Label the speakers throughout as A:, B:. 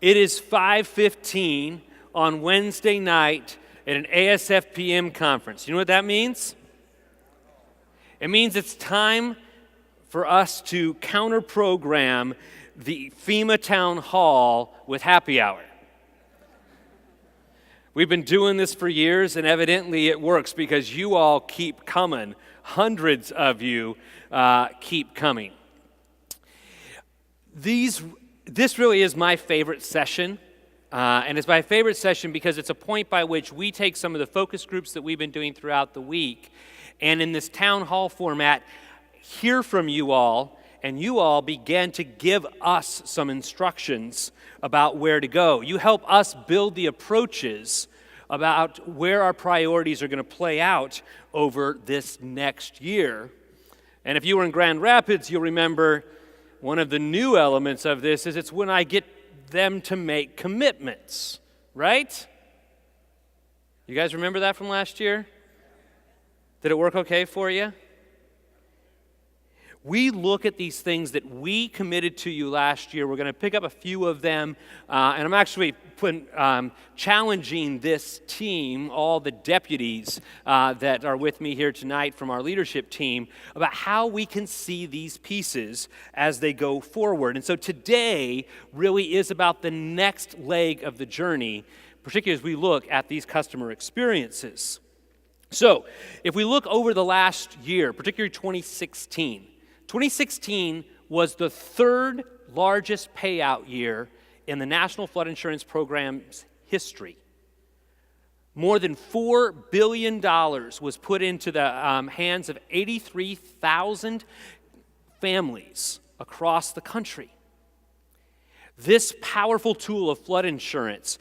A: It is 5:15 on Wednesday night at an ASFPM conference. You know what that means? It means it's time for us to counter-program the FEMA Town Hall with happy hour. We've been doing this for years, and evidently it works because you all keep coming. Hundreds of you keep coming. This really is my favorite session, and it's my favorite session because it's a point by which we take some of the focus groups that we've been doing throughout the week, and in this town hall format, hear from you all, and you all begin to give us some instructions about where to go. You help us build the approaches about where our priorities are going to play out over this next year. And if you were in Grand Rapids, you'll remember one of the new elements of this is it's when I get them to make commitments, right? You guys remember that from last year? Did it work okay for you? We look at these things that we committed to you last year. We're going to pick up a few of them, and I'm actually challenging this team, all the deputies that are with me here tonight from our leadership team, about how we can see these pieces as they go forward. And so today really is about the next leg of the journey, particularly as we look at these customer experiences. So if we look over the last year, particularly 2016 was the third largest payout year in the National Flood Insurance Program's history. More than $4 billion was put into the hands of 83,000 families across the country. This powerful tool of flood insurance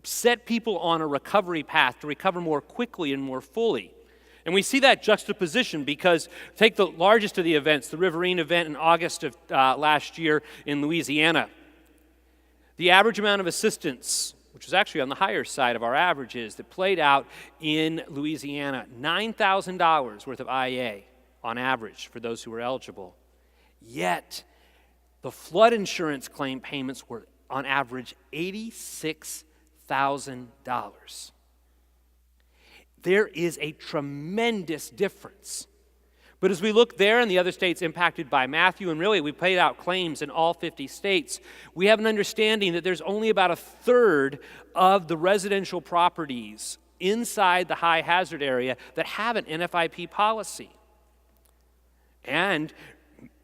A: set people on a recovery path to recover more quickly and more fully. And we see that juxtaposition because take the largest of the events, the Riverine event in August of last year in Louisiana. The average amount of assistance, which was actually on the higher side of our averages, that played out in Louisiana, $9,000 worth of IA on average for those who were eligible. Yet, the flood insurance claim payments were on average $86,000. There is a tremendous difference. But as we look there and the other states impacted by Matthew, and really we played out claims in all 50 states, we have an understanding that there's only about a third of the residential properties inside the high hazard area that have an NFIP policy. And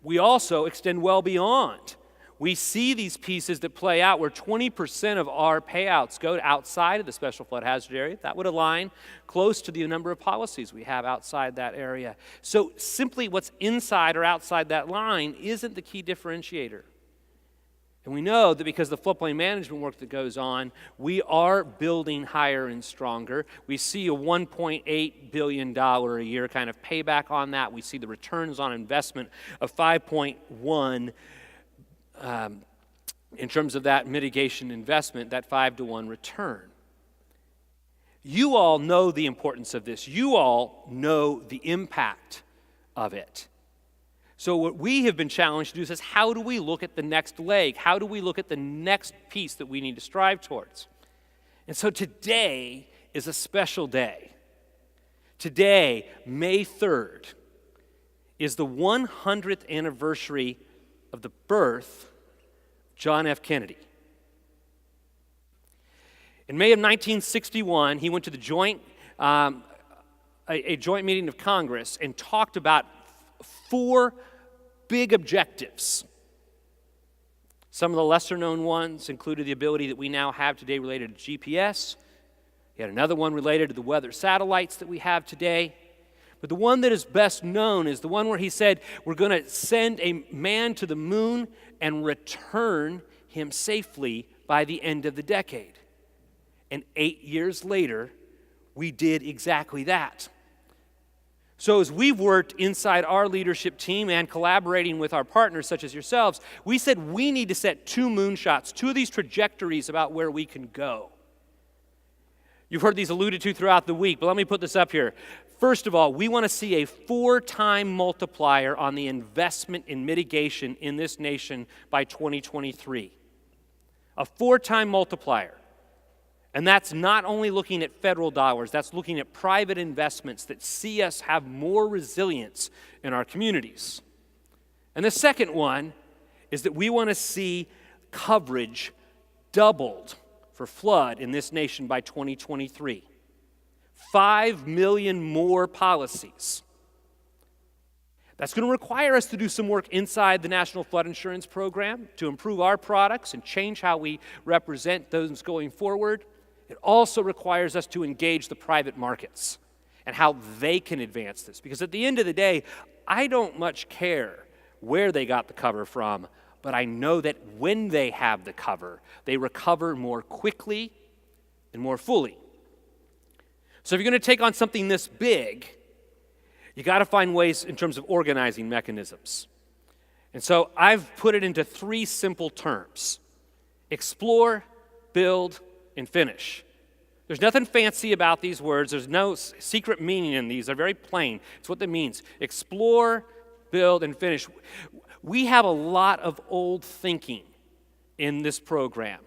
A: we also extend well beyond. We see these pieces that play out where 20% of our payouts go outside of the special flood hazard area. That would align close to the number of policies we have outside that area. So simply what's inside or outside that line isn't the key differentiator. And we know that because of the floodplain management work that goes on, we are building higher and stronger. We see a $1.8 billion a year kind of payback on that. We see the returns on investment of 5.1 in terms of that mitigation investment, that 5-to-1 return. You all know the importance of this. You all know the impact of it. So what we have been challenged to do is how do we look at the next leg? How do we look at the next piece that we need to strive towards? And so today is a special day. Today, May 3rd, is the 100th anniversary of the birth of John F. Kennedy. In May of 1961, he went to the joint meeting of Congress and talked about 4 big objectives. Some of the lesser-known ones included the ability that we now have today related to GPS. He had another one related to the weather satellites that we have today. But the one that is best known is the one where he said, we're going to send a man to the moon and return him safely by the end of the decade. And 8 years later, we did exactly that. So as we've worked inside our leadership team and collaborating with our partners such as yourselves, we said we need to set 2 moonshots, 2 of these trajectories about where we can go. You've heard these alluded to throughout the week, but let me put this up here. First of all, we want to see a 4-time multiplier on the investment in mitigation in this nation by 2023. a 4-time multiplier. And that's not only looking at federal dollars, that's looking at private investments that see us have more resilience in our communities. And the second one is that we want to see coverage doubled for flood in this nation by 2023. 5 million more policies. That's going to require us to do some work inside the National Flood Insurance Program to improve our products and change how we represent those going forward. It also requires us to engage the private markets and how they can advance this. Because at the end of the day, I don't much care where they got the cover from, but I know that when they have the cover, they recover more quickly and more fully. So if you're going to take on something this big, you got to find ways in terms of organizing mechanisms. And so I've put it into 3 simple terms: explore, build, and finish. There's nothing fancy about these words. There's no secret meaning in these. They're very plain. It's what that means. Explore, build, and finish. We have a lot of old thinking in this program.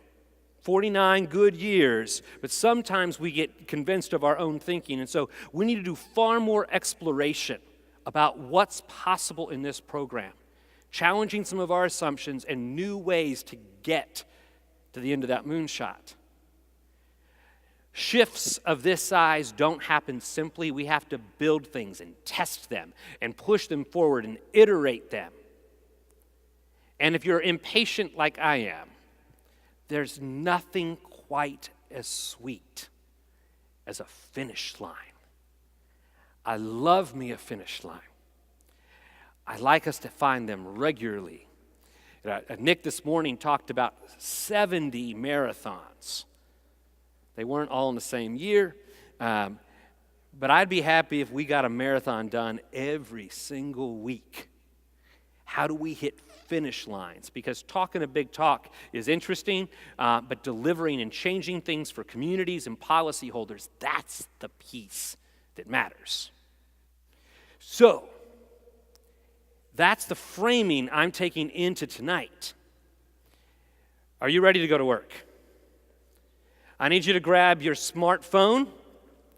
A: 49 good years, but sometimes we get convinced of our own thinking. And so we need to do far more exploration about what's possible in this program, challenging some of our assumptions and new ways to get to the end of that moonshot. Shifts of this size don't happen simply. We have to build things and test them and push them forward and iterate them. And if you're impatient like I am, there's nothing quite as sweet as a finish line. I love me a finish line. I like us to find them regularly. Nick this morning talked about 70 marathons. They weren't all in the same year, but I'd be happy if we got a marathon done every single week. How do we hit finish lines? Because talking a big talk is interesting, but delivering and changing things for communities and policyholders, that's the piece that matters. So, that's the framing I'm taking into tonight. Are you ready to go to work? I need you to grab your smartphone,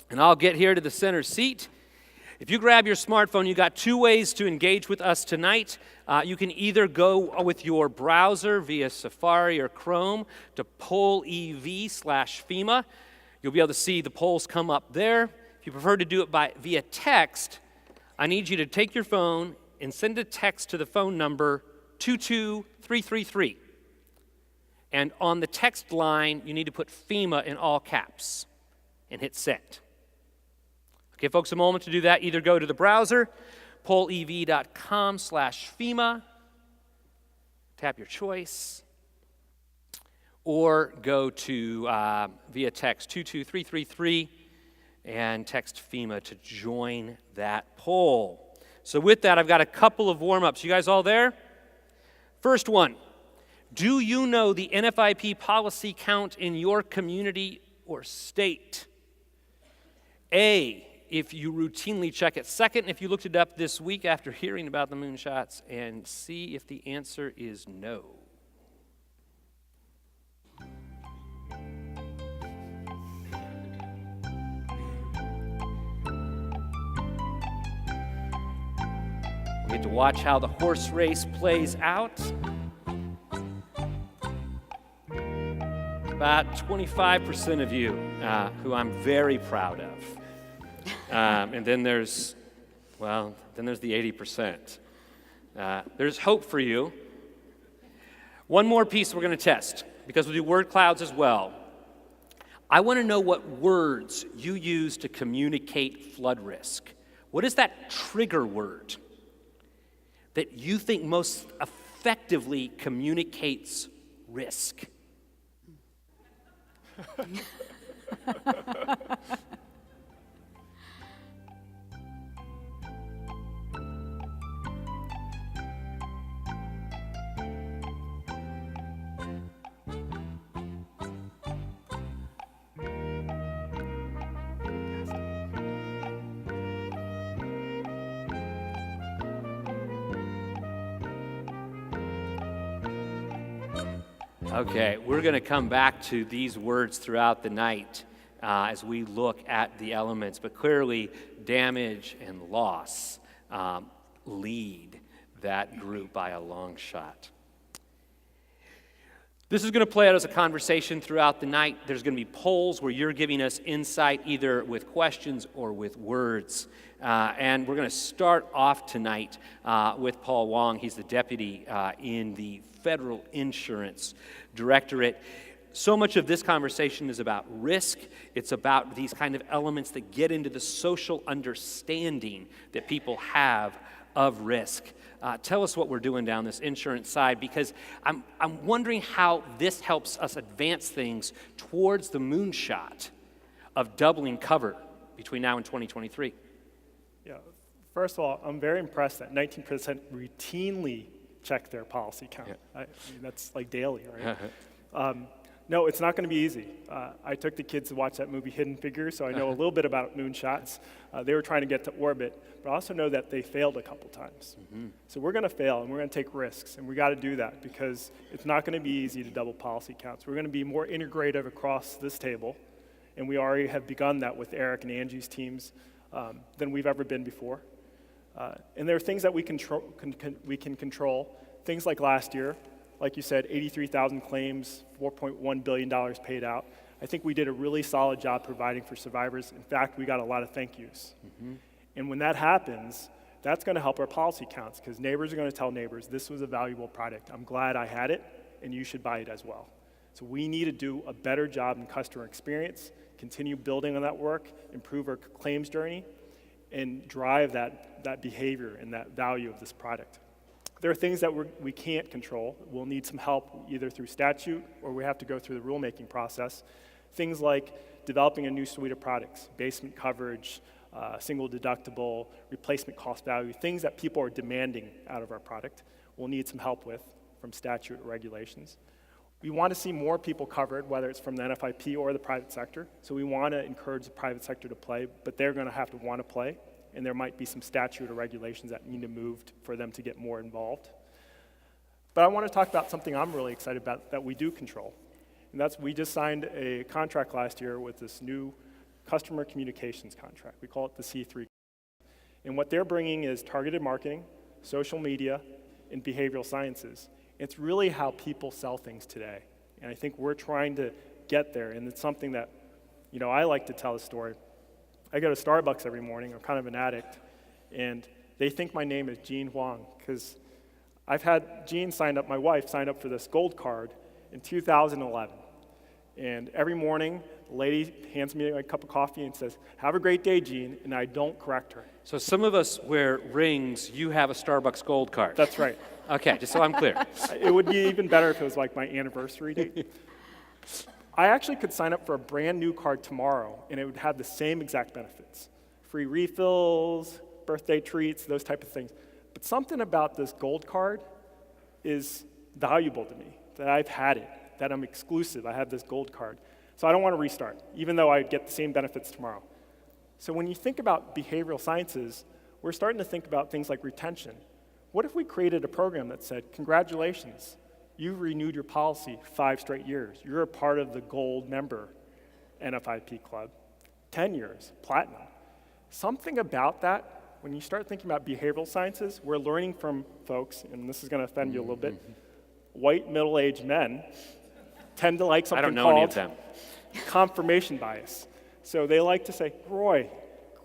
A: and I'll get here to the center seat. If you grab your smartphone, you got 2 ways to engage with us tonight. You can either go with your browser via Safari or Chrome to pollev/FEMA. You'll be able to see the polls come up there. If you prefer to do it via text, I need you to take your phone and send a text to the phone number 22333. And on the text line, you need to put FEMA in all caps and hit send. Give folks a moment to do that. Either go to the browser, pollev.com/FEMA, tap your choice, or go to via text 22333 and text FEMA to join that poll. So with that, I've got a couple of warm-ups. You guys all there? First one, do you know the NFIP policy count in your community or state? A, if you routinely check it. Second, if you looked it up this week after hearing about the moonshots. And C, if the answer is no. We get to watch how the horse race plays out. About 25% of you, who I'm very proud of. And then there's the 80%. There's hope for you. One more piece we're going to test, because we'll do word clouds as well. I want to know what words you use to communicate flood risk. What is that trigger word that you think most effectively communicates risk? Okay, we're going to come back to these words throughout the night as we look at the elements, but clearly damage and loss lead that group by a long shot. This is going to play out as a conversation throughout the night. There's going to be polls where you're giving us insight either with questions or with words. And we're going to start off tonight with Paul Huang. He's the deputy in the Federal Insurance Directorate. So much of this conversation is about risk. It's about these kind of elements that get into the social understanding that people have of risk. Tell us what we're doing down this insurance side, because I'm wondering how this helps us advance things towards the moonshot of doubling cover between now and 2023.
B: Yeah, first of all, I'm very impressed that 19% routinely check their policy count. Yeah. I mean, that's like daily, right? No, it's not going to be easy. I took the kids to watch that movie Hidden Figures, so I know a little bit about moonshots. They were trying to get to orbit, but I also know that they failed a couple times. Mm-hmm. So we're going to fail, and we're going to take risks, and we got to do that because it's not going to be easy to double policy counts. We're going to be more integrative across this table, and we already have begun that with Eric and Angie's teams than we've ever been before. And there are things that we can control, things like last year. Like you said, 83,000 claims, $4.1 billion paid out. I think we did a really solid job providing for survivors. In fact, we got a lot of thank yous. Mm-hmm. And when that happens, that's going to help our policy counts, because neighbors are going to tell neighbors, this was a valuable product. I'm glad I had it, and you should buy it as well. So we need to do a better job in customer experience, continue building on that work, improve our claims journey, and drive that behavior and that value of this product. There are things that we can't control. We'll need some help either through statute or we have to go through the rulemaking process. Things like developing a new suite of products, basement coverage, single deductible, replacement cost value, things that people are demanding out of our product. We'll need some help with from statute or regulations. We want to see more people covered, whether it's from the NFIP or the private sector. So we want to encourage the private sector to play, but they're going to have to want to play. And there might be some statute or regulations that need to move for them to get more involved. But I want to talk about something I'm really excited about that we do control. And that's, we just signed a contract last year with this new customer communications contract. We call it the C3. And what they're bringing is targeted marketing, social media, and behavioral sciences. It's really how people sell things today. And I think we're trying to get there. And it's something that, I like to tell a story. I go to Starbucks every morning. I'm kind of an addict, and they think my name is Gene Huang because I've had Gene my wife signed up for this gold card in 2011. And every morning, the lady hands me a cup of coffee and says, "Have a great day, Gene," and I don't correct her.
A: So some of us wear rings. You have a Starbucks gold card.
B: That's right.
A: Okay, just so I'm clear.
B: It would be even better if it was like my anniversary date. I actually could sign up for a brand new card tomorrow, and it would have the same exact benefits. Free refills, birthday treats, those type of things. But something about this gold card is valuable to me, that I've had it, that I'm exclusive. I have this gold card. So I don't want to restart, even though I get the same benefits tomorrow. So when you think about behavioral sciences, we're starting to think about things like retention. What if we created a program that said, congratulations, you've renewed your policy 5 straight years. You're a part of the gold member NFIP club. 10 years, platinum. Something about that, when you start thinking about behavioral sciences, we're learning from folks, and this is going to offend you a little bit, white middle-aged men tend to like something called confirmation bias. So they like to say, "Roy,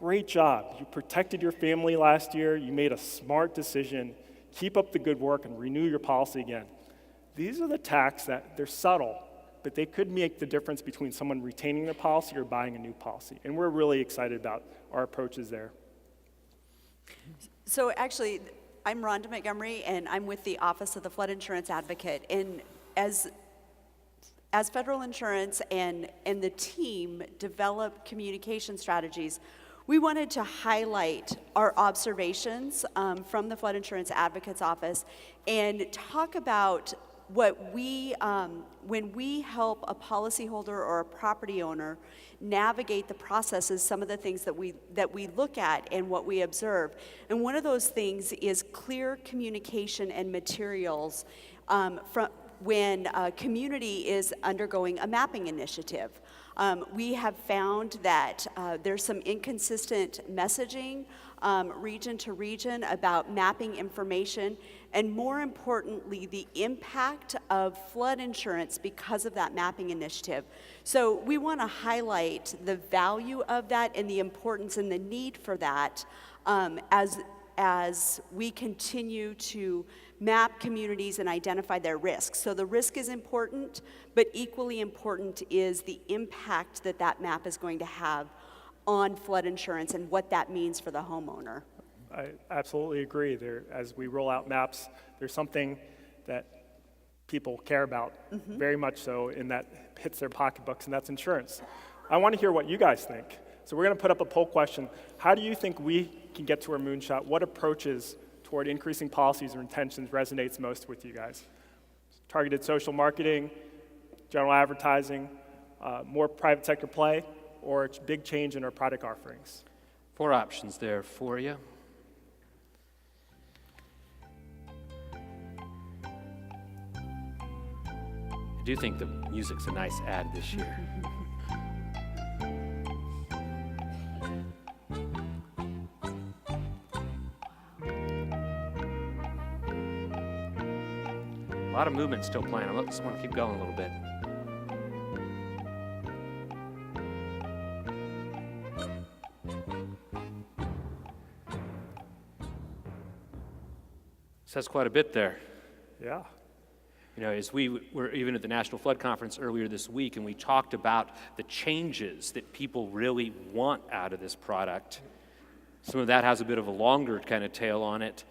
B: great job. You protected your family last year. You made a smart decision. Keep up the good work and renew your policy again." These are the tacks that they're subtle, but they could make the difference between someone retaining their policy or buying a new policy. And we're really excited about our approaches there.
C: So actually, I'm Rhonda Montgomery, and I'm with the Office of the Flood Insurance Advocate. And as federal insurance and the team develop communication strategies, we wanted to highlight our observations from the Flood Insurance Advocate's Office and talk about what we, when we help a policyholder or a property owner navigate the processes, some of the things that we look at and what we observe. And one of those things is clear communication and materials when a community is undergoing a mapping initiative. We have found that there's some inconsistent messaging region to region about mapping information, and more importantly, the impact of flood insurance because of that mapping initiative. So we want to highlight the value of that and the importance and the need for that as we continue to map communities and identify their risks. So the risk is important, but equally important is the impact that that map is going to have on flood insurance and what that means for the homeowner.
B: I absolutely agree. As we roll out maps, there's something that people care about very much so, and that hits their pocketbooks, and that's insurance. I want to hear what you guys think. So we're going to put up a poll question. How do you think we can get to our moonshot? What approaches toward increasing policies or intentions resonates most with you guys? Targeted social marketing, general advertising, more private sector play, or a big change in our product offerings?
A: 4 options there for you. I do think the music's a nice ad this year. A lot of movement still playing. I just want to keep going a little bit. Says quite a bit there.
B: Yeah.
A: You know, as we were even at the National Flood Conference earlier this week, and we talked about the changes that people really want out of this product, some of that has a bit of a longer kind of tail on it.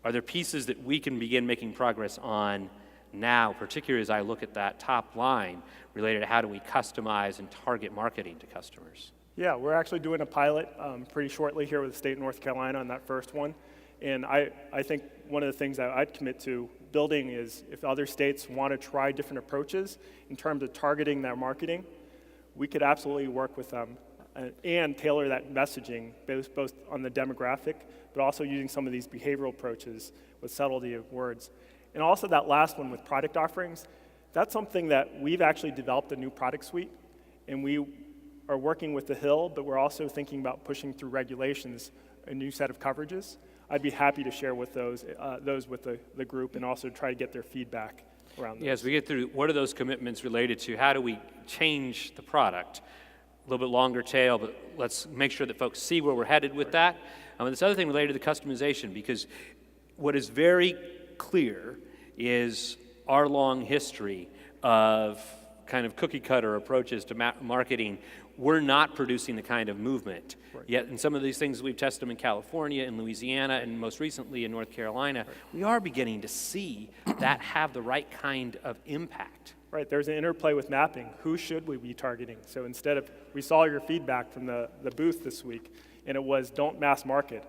A: Are there pieces that we can begin making progress on now, particularly as I look at that top line related to how do we customize and target marketing to customers?
B: Yeah, we're actually doing a pilot pretty shortly here with the state of North Carolina on that first one. And I think one of the things that I'd commit to building is if other states want to try different approaches in terms of targeting their marketing, we could absolutely work with them and tailor that messaging both on the demographic, but also using some of these behavioral approaches with subtlety of words. And also that last one with product offerings, that's something that we've actually developed a new product suite, and we are working with the Hill, but we're also thinking about pushing through regulations a new set of coverages. I'd be happy to share with those with the group and also try to get their feedback around those.
A: Yeah, as we get through, what are those commitments related to? How do we change the product? A little bit longer tail, but let's make sure that folks see where we're headed with that. And this other thing related to the customization, because what is very clear is our long history of kind of cookie cutter approaches to marketing. We're not producing the kind of movement. Right. Yet in some of these things we've tested them in California, in Louisiana, and most recently in North Carolina, we are beginning to see that have the right kind of impact.
B: Right, there's an interplay with mapping. Who should we be targeting? So instead of, we saw your feedback from the booth this week, and it was don't mass market.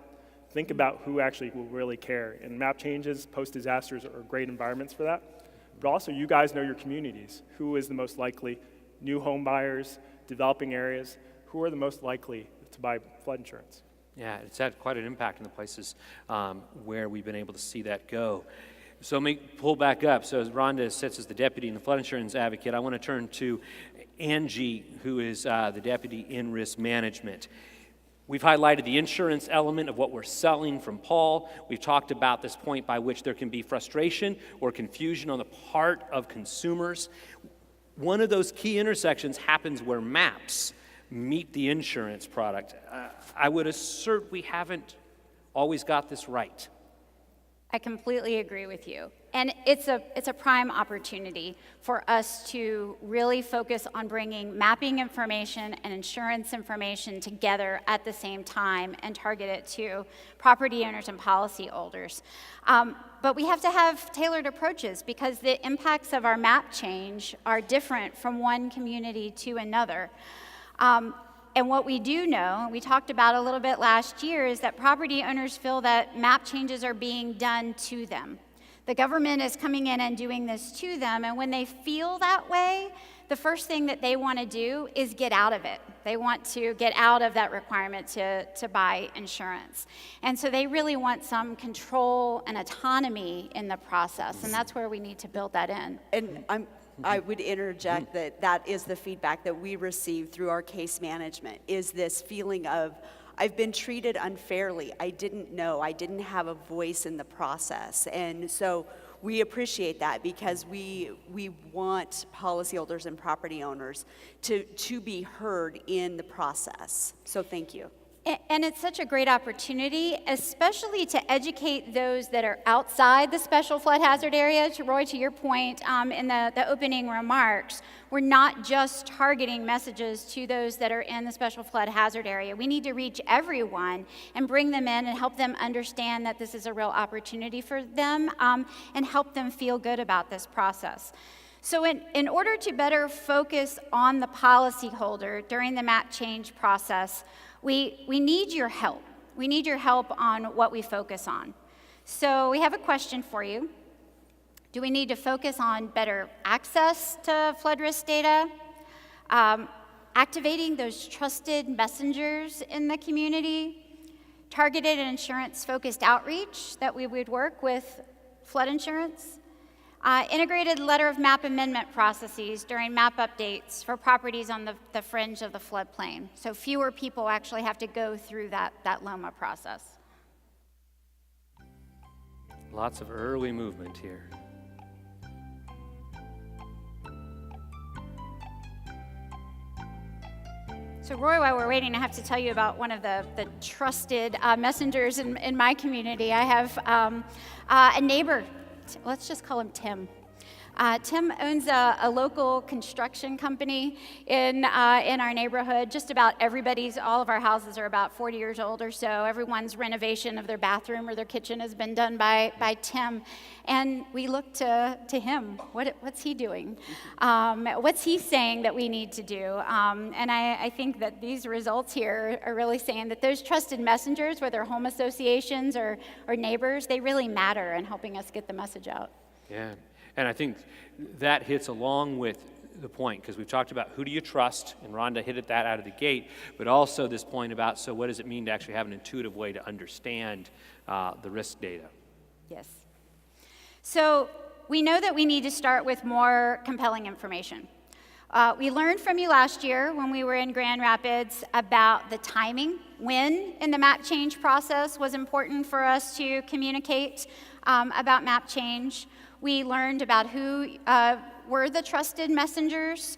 B: Think about who actually will really care. And map changes, post-disasters are great environments for that. But also you guys know your communities. Who is the most likely? New home buyers, developing areas. Who are the most likely to buy flood insurance?
A: Yeah, it's had quite an impact in the places where we've been able to see that go. So let me pull back up. So as Rhonda sits as the deputy and the flood insurance advocate, I want to turn to Angie, who is the deputy in risk management. We've highlighted the insurance element of what we're selling from Paul. We've talked about this point by which there can be frustration or confusion on the part of consumers. One of those key intersections happens where maps meet the insurance product. I would assert we haven't always got this right.
D: I completely agree with you. And it's a prime opportunity for us to really focus on bringing mapping information and insurance information together at the same time and target it to property owners and policy holders. But we have to have tailored approaches because the impacts of our map change are different from one community to another. And what we do know, we talked about a little bit last year, is that property owners feel that map changes are being done to them. The government is coming in and doing this to them, and when they feel that way, the first thing that they want to do is get out of it. They want to get out of that requirement to buy insurance. And so they really want some control and autonomy in the process, and that's where we need to build that in.
C: And I would interject that is the feedback that we receive through our case management, is this feeling of, I've been treated unfairly. I didn't know. I didn't have a voice in the process. And so we appreciate that, because we want policyholders and property owners to be heard in the process. So thank you.
D: And it's such a great opportunity, especially to educate those that are outside the special flood hazard area. To Roy, to your point in the opening remarks, we're not just targeting messages to those that are in the special flood hazard area. We need to reach everyone and bring them in and help them understand that this is a real opportunity for them, and help them feel good about this process. So in order to better focus on the policyholder during the map change process, we need your help. We need your help on what we focus on. So we have a question for you. Do we need to focus on better access to flood risk data? Activating those trusted messengers in the community? Targeted and insurance-focused outreach that we would work with flood insurance? Integrated letter of map amendment processes during map updates for properties on the fringe of the floodplain, so fewer people actually have to go through that LOMA process.
A: Lots of early movement here.
D: So Roy, while we're waiting, I have to tell you about one of the trusted messengers in my community. I have a neighbor. Let's just call him Tim. Tim owns a local construction company in our neighborhood. Just about all of our houses are about 40 years old or so. Everyone's renovation of their bathroom or their kitchen has been done by Tim. And we look to him. What's he doing? What's he saying that we need to do? And I think that these results here are really saying that those trusted messengers, whether home associations or neighbors, they really matter in helping us get the message out.
A: Yeah. And I think that hits along with the point, because we've talked about who do you trust, and Rhonda hit at that out of the gate, but also this point about, so what does it mean to actually have an intuitive way to understand the risk data?
D: Yes. So we know that we need to start with more compelling information. We learned from you last year when we were in Grand Rapids about the timing, when in the map change process was important for us to communicate about map change. We learned about who were the trusted messengers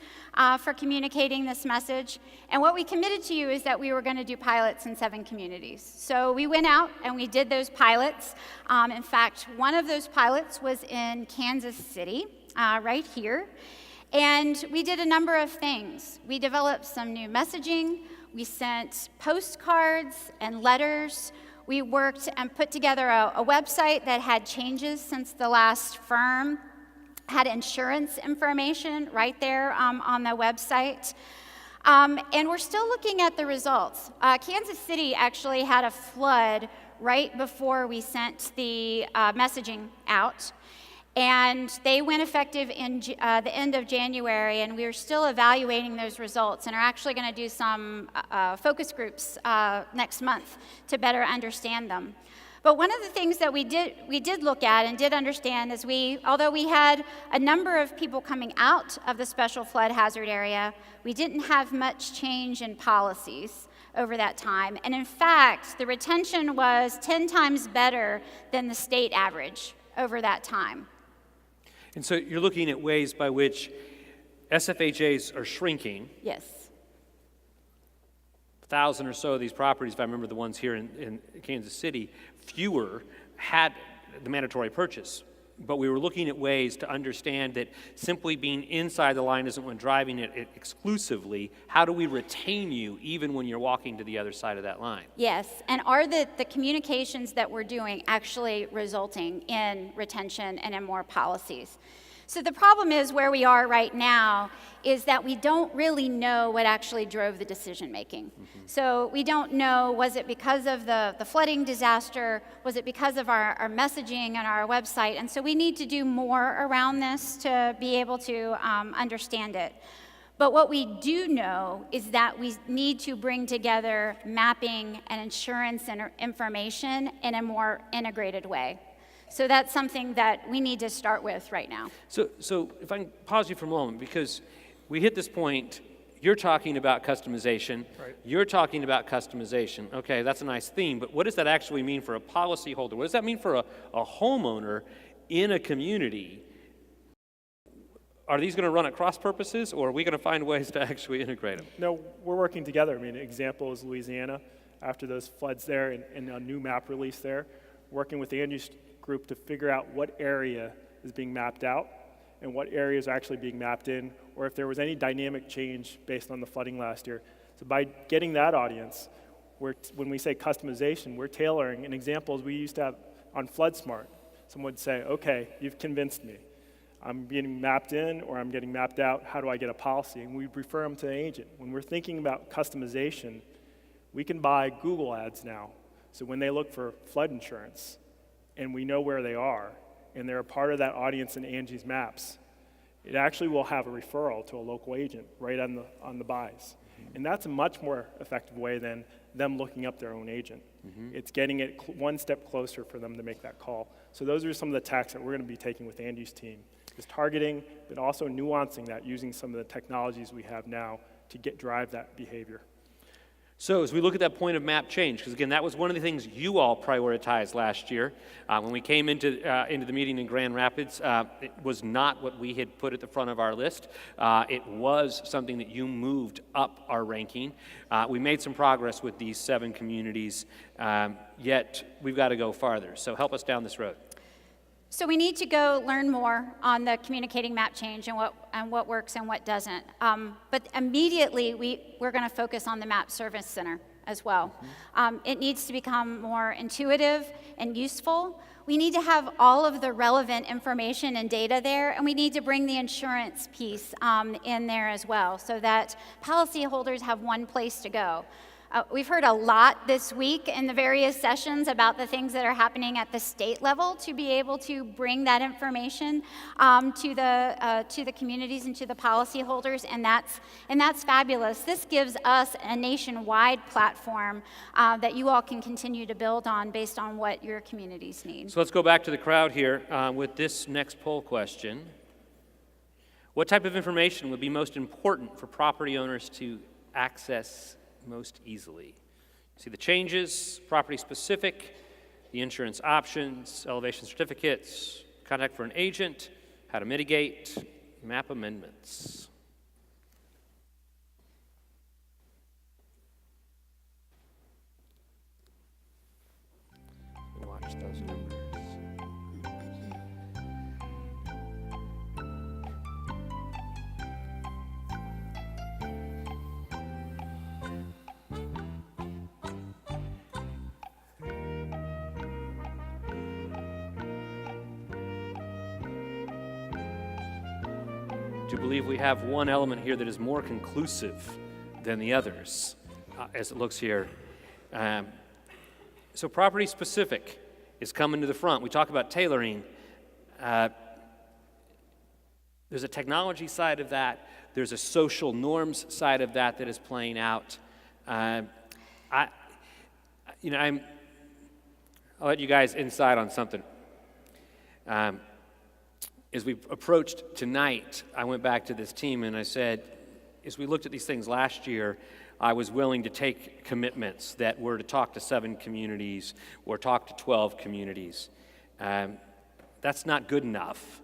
D: for communicating this message. And what we committed to you is that we were going to do pilots in 7 communities. So we went out and we did those pilots. In fact, one of those pilots was in Kansas City, right here. And we did a number of things. We developed some new messaging. We sent postcards and letters. We worked and put together a website that had changes since the last firm, had insurance information right there on the website. And we're still looking at the results. Kansas City actually had a flood right before we sent the messaging out. And they went effective in the end of January, and we are still evaluating those results and are actually going to do some focus groups next month to better understand them. But one of the things that we did look at and did understand is although we had a number of people coming out of the special flood hazard area, we didn't have much change in policies over that time. And in fact, the retention was 10 times better than the state average over that time.
A: And so you're looking at ways by which SFHAs are shrinking.
D: Yes.
A: 1,000 or so of these properties, if I remember the ones here in Kansas City, fewer had the mandatory purchase. But we were looking at ways to understand that simply being inside the line isn't when driving it exclusively. How do we retain you even when you're walking to the other side of that line?
D: Yes, and are the communications that we're doing actually resulting in retention and in more policies? So the problem is where we are right now is that we don't really know what actually drove the decision making. So we don't know, was it because of the flooding disaster? Was it because of our messaging and our website? And so we need to do more around this to be able to understand it. But what we do know is that we need to bring together mapping and insurance and information in a more integrated way. So that's something that we need to start with right now.
A: So if I can pause you for a moment, because we hit this point, you're talking about customization.
B: Right.
A: You're talking about customization. Okay, that's a nice theme, but what does that actually mean for a policyholder? What does that mean for a homeowner in a community? Are these going to run at cross purposes, or are we going to find ways to actually integrate them?
B: No, we're working together. I mean, an example is Louisiana, after those floods there and a new map release there, working with the Andrews group to figure out what area is being mapped out and what areas are actually being mapped in, or if there was any dynamic change based on the flooding last year. So by getting that audience, when we say customization, we're tailoring. An example is we used to have on FloodSmart, someone would say, okay, you've convinced me. I'm getting mapped in or I'm getting mapped out, how do I get a policy? And we refer them to an agent. When we're thinking about customization, we can buy Google ads now. So when they look for flood insurance and we know where they are and they're a part of that audience in Angie's Maps, it actually will have a referral to a local agent right on the buys. And that's a much more effective way than them looking up their own agent. It's getting it one step closer for them to make that call. So those are some of the tactics that we're going to be taking with Andy's team, is targeting, but also nuancing that using some of the technologies we have now to drive that behavior.
A: So as we look at that point of map change, because again, that was one of the things you all prioritized last year. When we came into the meeting in Grand Rapids, it was not what we had put at the front of our list. It was something that you moved up our ranking. We made some progress with these 7 communities, yet we've got to go farther. So help us down this road.
D: So we need to go learn more on the communicating map change and what works and what doesn't. But immediately we're going to focus on the map service center as well. It needs to become more intuitive and useful. We need to have all of the relevant information and data there, and we need to bring the insurance piece in there as well, so that policyholders have one place to go. We've heard a lot this week in the various sessions about the things that are happening at the state level to be able to bring that information to the communities and to the policyholders, and that's fabulous. This gives us a nationwide platform that you all can continue to build on based on what your communities need.
A: So let's go back to the crowd here with this next poll question. What type of information would be most important for property owners to access most easily? See the changes, property specific, the insurance options, elevation certificates, contact for an agent, how to mitigate, map amendments. Watch those numbers. I believe we have one element here that is more conclusive than the others, as it looks here. So property specific is coming to the front. We talk about tailoring. There's a technology side of that. There's a social norms side of that is playing out. I'll let you guys inside on something. As we approached tonight, I went back to this team and I said, as we looked at these things last year, I was willing to take commitments that were to talk to 7 communities or talk to 12 communities. That's not good enough.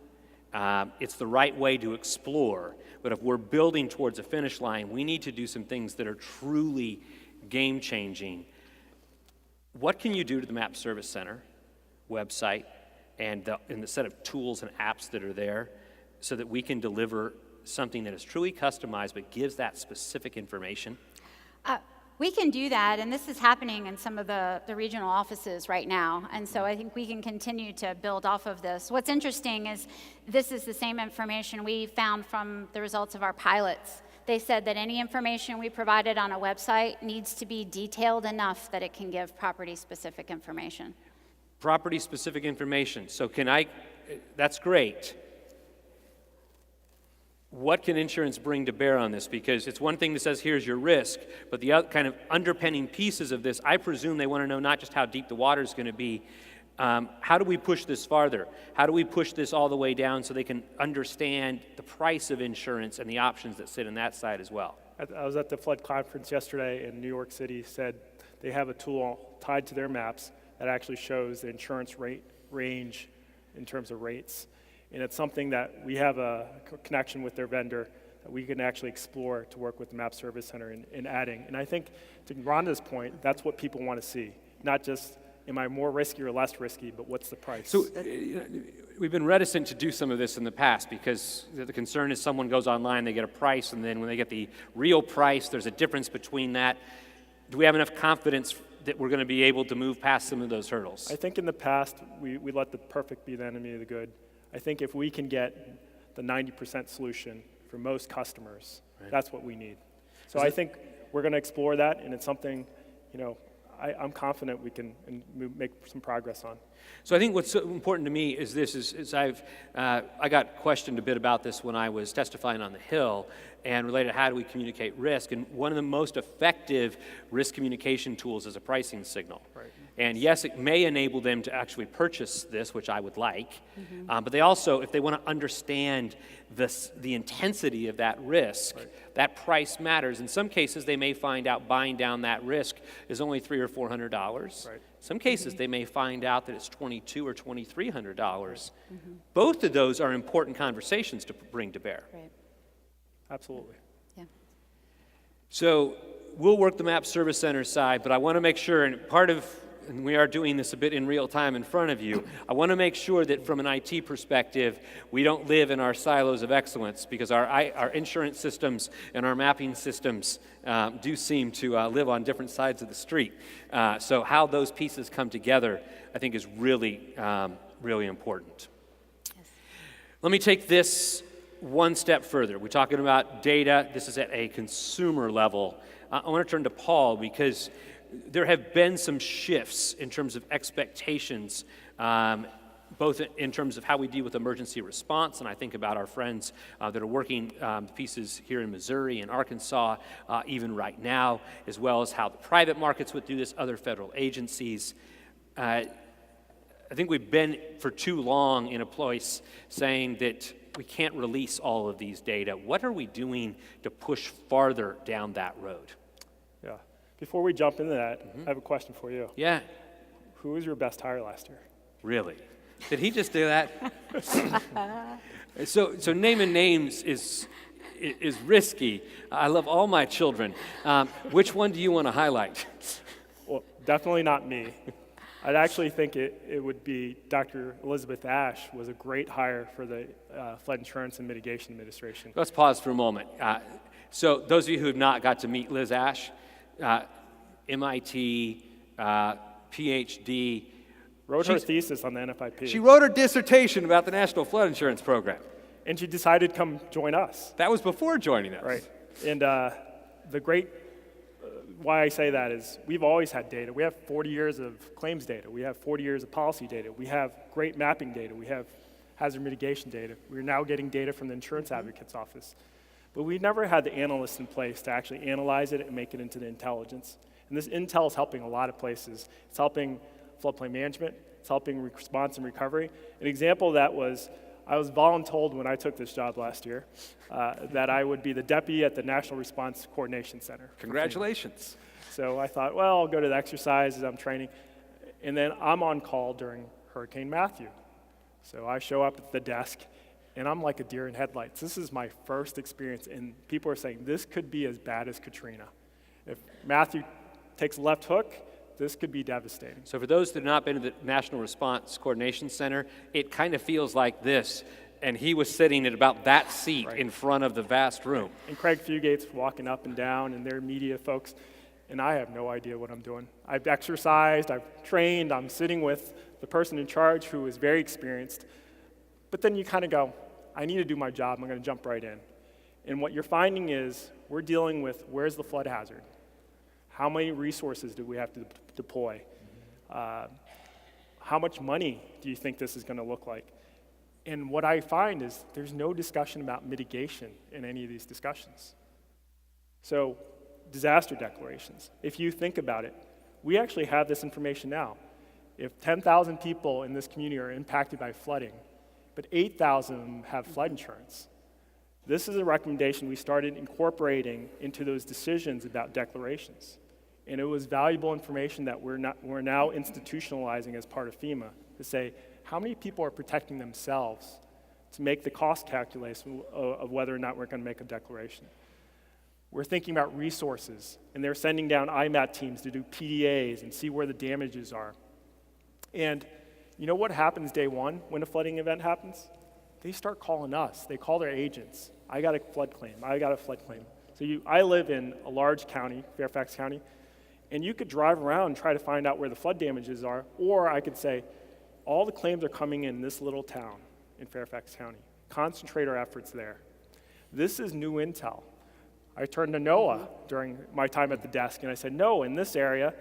A: It's the right way to explore, but if we're building towards a finish line, we need to do some things that are truly game-changing. What can you do to the Map Service Center website and the set of tools and apps that are there so that we can deliver something that is truly customized but gives that specific information?
D: We can do that, and this is happening in some of the regional offices right now, and so I think we can continue to build off of this. What's interesting is this is the same information we found from the results of our pilots. They said that any information we provided on a website needs to be detailed enough that it can give property-specific information.
A: Property-specific information. So that's great. What can insurance bring to bear on this? Because it's one thing that says, here's your risk, but the other kind of underpinning pieces of this, I presume they want to know not just how deep the water is going to be, how do we push this farther? How do we push this all the way down so they can understand the price of insurance and the options that sit in that side as well?
B: I was at the flood conference yesterday, and New York City said they have a tool tied to their maps that actually shows the insurance rate range in terms of rates. And it's something that we have a connection with their vendor that we can actually explore to work with the Map Service Center in adding. And I think, to Rhonda's point, that's what people want to see. Not just, am I more risky or less risky, but what's the price?
A: So we've been reticent to do some of this in the past because the concern is someone goes online, they get a price, and then when they get the real price, there's a difference between that. Do we have enough confidence that we're going to be able to move past some of those hurdles?
B: I think in the past, we let the perfect be the enemy of the good. I think if we can get the 90% solution for most customers, that's what we need. So I think we're going to explore that, and it's something, I'm confident we can make some progress on.
A: So I think what's so important to me is this: is I got questioned a bit about this when I was testifying on the Hill, and related to how do we communicate risk. And one of the most effective risk communication tools is a pricing signal.
B: Right.
A: And yes, it may enable them to actually purchase this, which I would like, but they also, if they want to understand the intensity of that risk, that price matters. In some cases, they may find out buying down that risk is only $300 or $400.
B: Right.
A: Some cases, they may find out that it's $2,200 or $2,300. Both of those are important conversations to bring to bear.
D: Right.
B: Absolutely.
D: Yeah.
A: So we'll work the Map Service Center side, but I want to make sure, and we are doing this a bit in real time in front of you, I want to make sure that from an IT perspective, we don't live in our silos of excellence, because our insurance systems and our mapping systems do seem to live on different sides of the street. So how those pieces come together, I think, is really, really important.
D: Yes.
A: Let me take this one step further. We're talking about data. This is at a consumer level. I want to turn to Paul, because there have been some shifts in terms of expectations, both in terms of how we deal with emergency response, and I think about our friends that are working pieces here in Missouri and Arkansas, even right now, as well as how the private markets would do this, other federal agencies. I think we've been for too long in a place saying that we can't release all of these data. What are we doing to push farther down that road?
B: Yeah. Before we jump into that, I have a question for you.
A: Yeah.
B: Who was your best hire last year?
A: Really? Did he just do that? So naming names is risky. I love all my children. Which one do you want to highlight?
B: Well, definitely not me. I'd actually think it would be Dr. Elizabeth Ash was a great hire for the Flood Insurance and Mitigation Administration.
A: Let's pause for a moment. So those of you who have not got to meet Liz Ash, MIT, PhD.
B: Wrote her thesis on the NFIP.
A: She wrote her dissertation about the National Flood Insurance Program.
B: And she decided to come join us.
A: That was before joining us.
B: Right. And the great, why I say that is we've always had data. We have 40 years of claims data. We have 40 years of policy data. We have great mapping data. We have hazard mitigation data. We're now getting data from the insurance advocate's office. But we never had the analysts in place to actually analyze it and make it into the intelligence. And this intel is helping a lot of places. It's helping floodplain management. It's helping response and recovery. An example of that was, I was voluntold when I took this job last year that I would be the deputy at the National Response Coordination Center.
A: Congratulations.
B: So I thought, well, I'll go to the exercises, I'm training. And then I'm on call during Hurricane Matthew. So I show up at the desk, and I'm like a deer in headlights. This is my first experience, and people are saying, this could be as bad as Katrina. If Matthew takes a left hook, this could be devastating.
A: So for those that have not been to the National Response Coordination Center, it kind of feels like this, and he was sitting at about that seat in front of the vast room.
B: And Craig Fugate's walking up and down, and their media folks. and I have no idea what I'm doing. I've exercised, I've trained, I'm sitting with the person in charge who is very experienced, but then you kind of go, I need to do my job, I'm going to jump right in. And what you're finding is we're dealing with where's the flood hazard? How many resources do we have to deploy? How much money do you think this is going to look like? And what I find is there's no discussion about mitigation in any of these discussions. So, disaster declarations. If you think about it, we actually have this information now. If 10,000 people in this community are impacted by flooding, but 8,000 of them have flood insurance, this is a recommendation we started incorporating into those decisions about declarations. And it was valuable information that we're now institutionalizing as part of FEMA to say, how many people are protecting themselves to make the cost calculation of whether or not we're going to make a declaration. We're thinking about resources, and they're sending down IMAT teams to do PDAs and see where the damages are. And you know what happens day one when a flooding event happens? They start calling us. They call their agents. I got a flood claim. I got a flood claim. So I live in a large county, Fairfax County, and you could drive around and try to find out where the flood damages are, or I could say, all the claims are coming in this little town in Fairfax County. Concentrate our efforts there. This is new intel. I turned to NOAA during my time at the desk, and I said, no, in this area,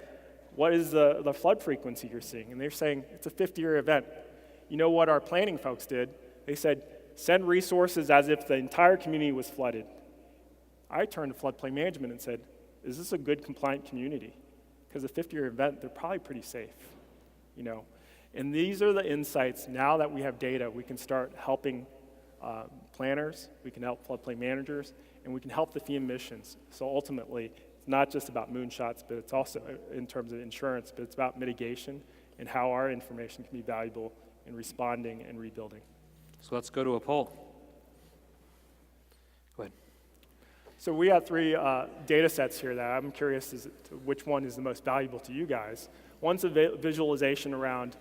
B: what is the flood frequency you're seeing? And they're saying, it's a 50-year event. You know what our planning folks did? They said, send resources as if the entire community was flooded. I turned to Floodplain Management and said, is this a good compliant community? Because a 50-year event, they're probably pretty safe, you know? And these are the insights. Now that we have data, we can start helping planners, we can help floodplain managers, and we can help the FEMA missions. So ultimately, it's not just about moonshots, but it's also in terms of insurance, but it's about mitigation and how our information can be valuable in responding and rebuilding.
A: So let's go to a poll. Go ahead.
B: So we have three data sets here that I'm curious as to which one is the most valuable to you guys. One's a visualization around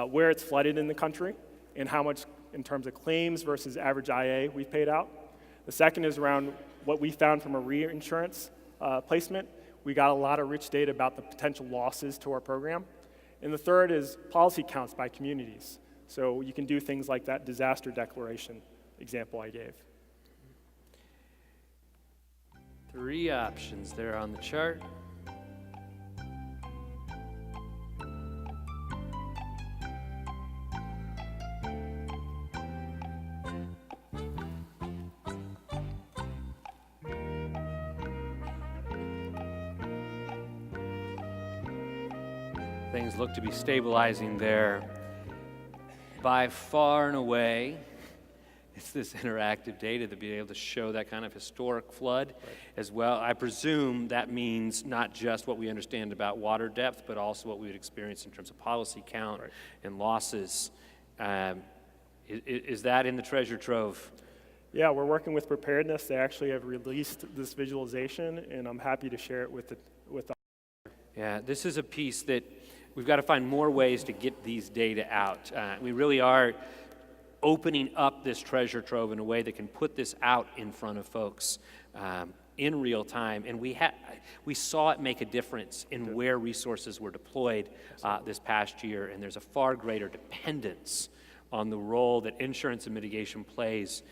B: where it's flooded in the country and how much in terms of claims versus average IA we've paid out. The second is around what we found from a reinsurance placement. We got a lot of rich data about the potential losses to our program. And the third is policy counts by communities. So you can do things like that disaster declaration example I gave.
A: 3 options there on the chart. Things look to be stabilizing there. By far and away, it's this interactive data to be able to show that kind of historic flood as well. I presume that means not just what we understand about water depth, but also what we would experience in terms of policy count and losses. Is that in the treasure trove?
B: Yeah, we're working with preparedness. They actually have released this visualization, and I'm happy to share it with the.
A: Yeah, this is a piece that we've got to find more ways to get these data out. We really are opening up this treasure trove in a way that can put this out in front of folks in real time. And we saw it make a difference in where resources were deployed this past year, and there's a far greater dependence on the role that insurance and mitigation plays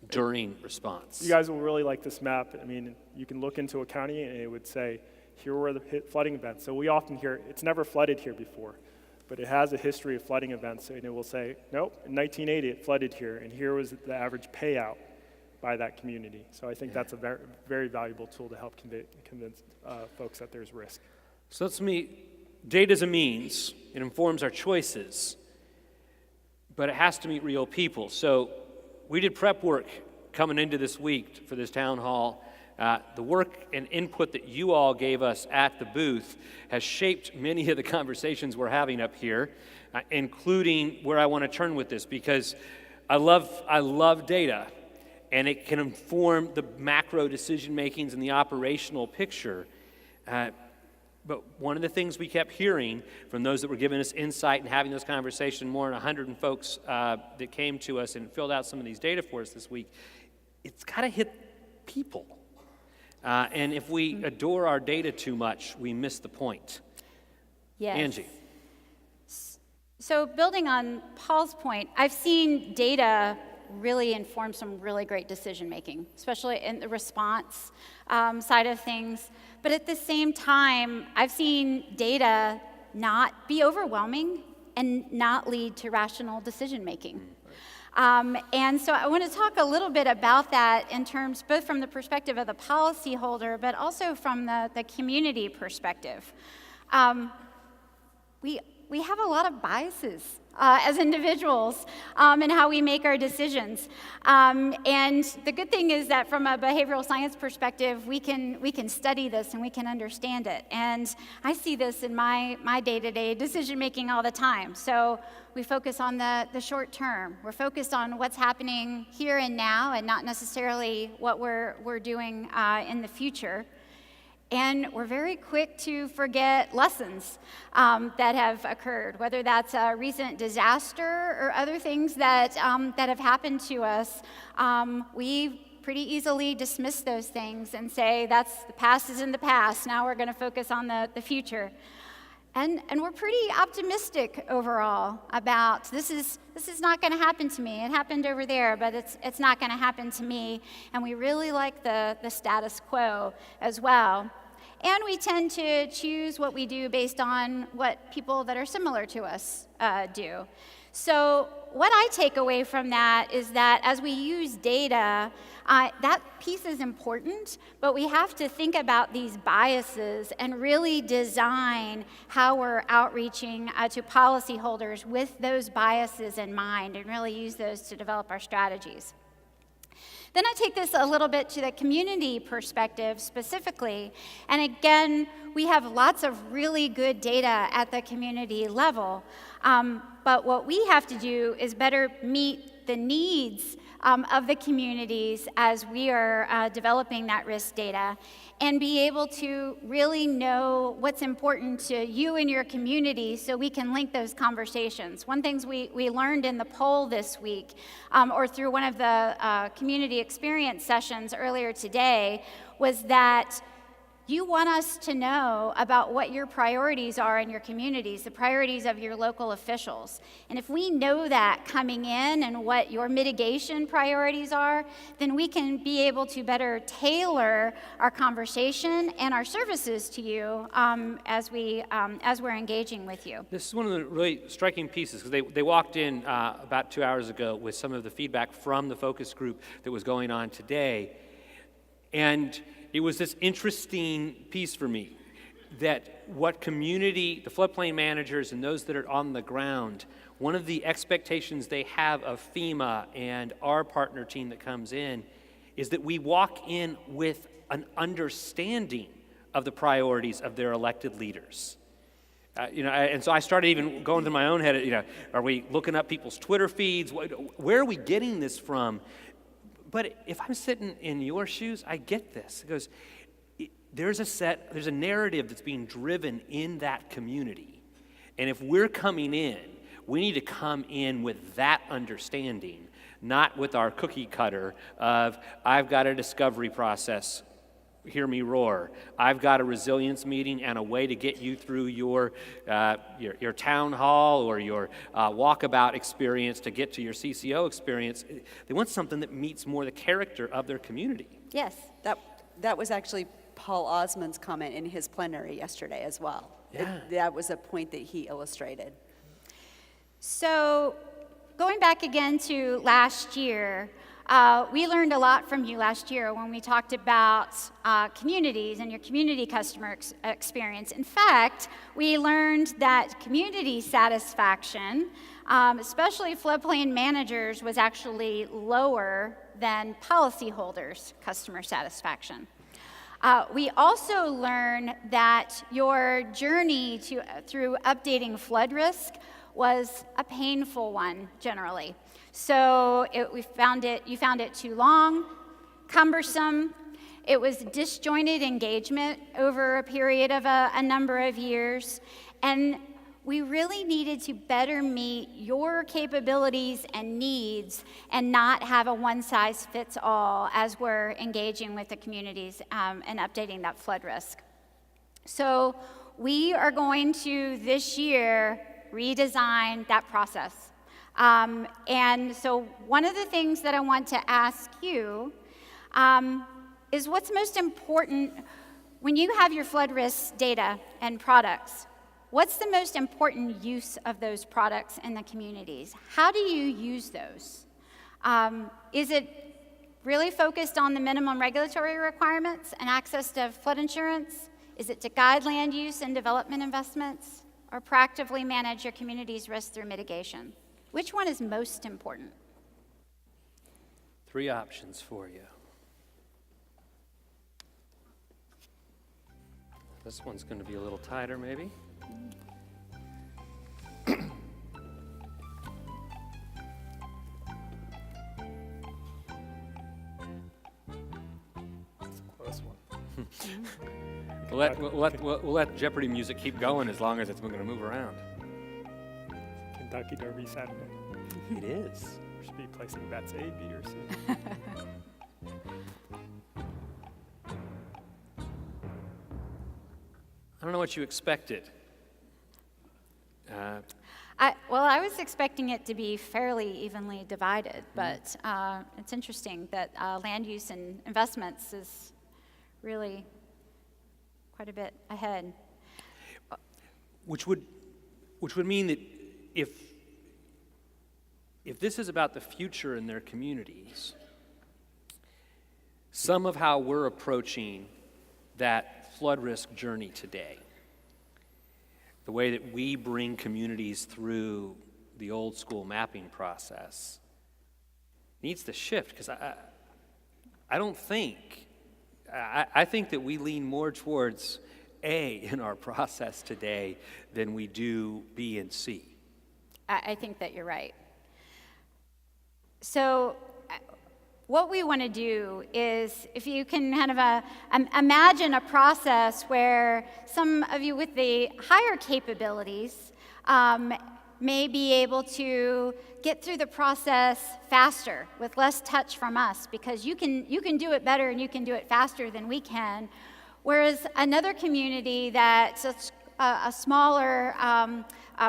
A: during response.
B: You guys will really like this map. I mean, you can look into a county and it would say, here were the flooding events. So we often hear, it's never flooded here before, but it has a history of flooding events, and it will say, nope, in 1980 it flooded here, and here was the average payout by that community. So I think that's a very, very valuable tool to help convince folks that there's risk.
A: So data is a means. It informs our choices, but it has to meet real people. So we did prep work coming into this week for this town hall. The work and input that you all gave us at the booth has shaped many of the conversations we're having up here, including where I want to turn with this, because I love data, and it can inform the macro decision makings and the operational picture. But one of the things we kept hearing from those that were giving us insight and having this conversation, more than 100 folks that came to us and filled out some of these data for us this week, it's got to hit people. And if we adore our data too much, we miss the point.
D: Yes.
A: Angie.
D: So building on Paul's point, I've seen data really inform some really great decision making, especially in the response side of things. But at the same time, I've seen data not be overwhelming and not lead to rational decision making. And so I want to talk a little bit about that in terms, both from the perspective of the policyholder, but also from the community perspective. We have a lot of biases as individuals in how we make our decisions. And the good thing is that from a behavioral science perspective, we can study this and we can understand it. And I see this in my day-to-day decision making all the time. So we focus on the short term. We're focused on what's happening here and now and not necessarily what we're doing in the future. And we're very quick to forget lessons that have occurred, whether that's a recent disaster or other things that have happened to us. We pretty easily dismiss those things and say, that's the past is in the past, now we're going to focus on the future. And we're pretty optimistic overall about this is not going to happen to me. It happened over there, but it's not going to happen to me. And we really like the status quo as well. And we tend to choose what we do based on what people that are similar to us do. So what I take away from that is that as we use data, that piece is important, but we have to think about these biases and really design how we're outreaching to policyholders with those biases in mind and really use those to develop our strategies. Then I take this a little bit to the community perspective specifically. And again, we have lots of really good data at the community level. But what we have to do is better meet the needs of the communities as we are developing that risk data and be able to really know what's important to you and your community so we can link those conversations. One thing we learned in the poll this week or through one of the community experience sessions earlier today was that you want us to know about what your priorities are in your communities, the priorities of your local officials. And if we know that coming in and what your mitigation priorities are, then we can be able to better tailor our conversation and our services to you as we're engaging with you.
A: This is one of the really striking pieces, because they walked in about 2 hours ago with some of the feedback from the focus group that was going on today. And it was this interesting piece for me that what community, the floodplain managers and those that are on the ground, one of the expectations they have of FEMA and our partner team that comes in is that we walk in with an understanding of the priorities of their elected leaders. And so I started even going through my own head, are we looking up people's Twitter feeds? Where are we getting this from? But if I'm sitting in your shoes, I get this. It goes, there's a narrative that's being driven in that community. And if we're coming in, we need to come in with that understanding, not with our cookie cutter of, I've got a discovery process, hear me roar. I've got a resilience meeting and a way to get you through your town hall or your walkabout experience to get to your CCO experience. They want something that meets more the character of their community.
D: Yes.
C: That was actually Paul Osmond's comment in his plenary yesterday as well.
A: Yeah.
C: That was a point that he illustrated.
D: So going back again to last year, we learned a lot from you last year when we talked about communities and your community customer experience. In fact, we learned that community satisfaction, especially floodplain managers, was actually lower than policyholders' customer satisfaction. We also learned that your journey through updating flood risk was a painful one generally. So you found it too long, cumbersome. It was disjointed engagement over a period of a number of years. And we really needed to better meet your capabilities and needs and not have a one-size-fits-all as we're engaging with the communities and updating that flood risk. So we are going to, this year, redesign that process. And so one of the things that I want to ask you is what's most important when you have your flood risk data and products. What's the most important use of those products in the communities? How do you use those? Is it really focused on the minimum regulatory requirements and access to flood insurance? Is it to guide land use and development investments, or proactively manage your community's risk through mitigation? Which one is most important?
A: 3 options for you. This one's going to be a little tighter, maybe.
B: Close one.
A: We'll let Jeopardy music keep going as long as it's going to move around.
B: Kentucky Derby Saturday.
A: It is.
B: We should be placing bets A, B, or C.
A: I don't know what you expected.
D: I was expecting it to be fairly evenly divided, but it's interesting that land use and investments is really quite a bit ahead.
A: Which would mean that if this is about the future in their communities, some of how we're approaching that flood risk journey today, the way that we bring communities through the old school mapping process, needs to shift, because I don't think, I think that we lean more towards A in our process today than we do B and C.
D: I think that you're right. So what we want to do is, if you can kind of imagine a process where some of you with the higher capabilities may be able to get through the process faster with less touch from us, because you can do it better and you can do it faster than we can. Whereas another community that's a smaller,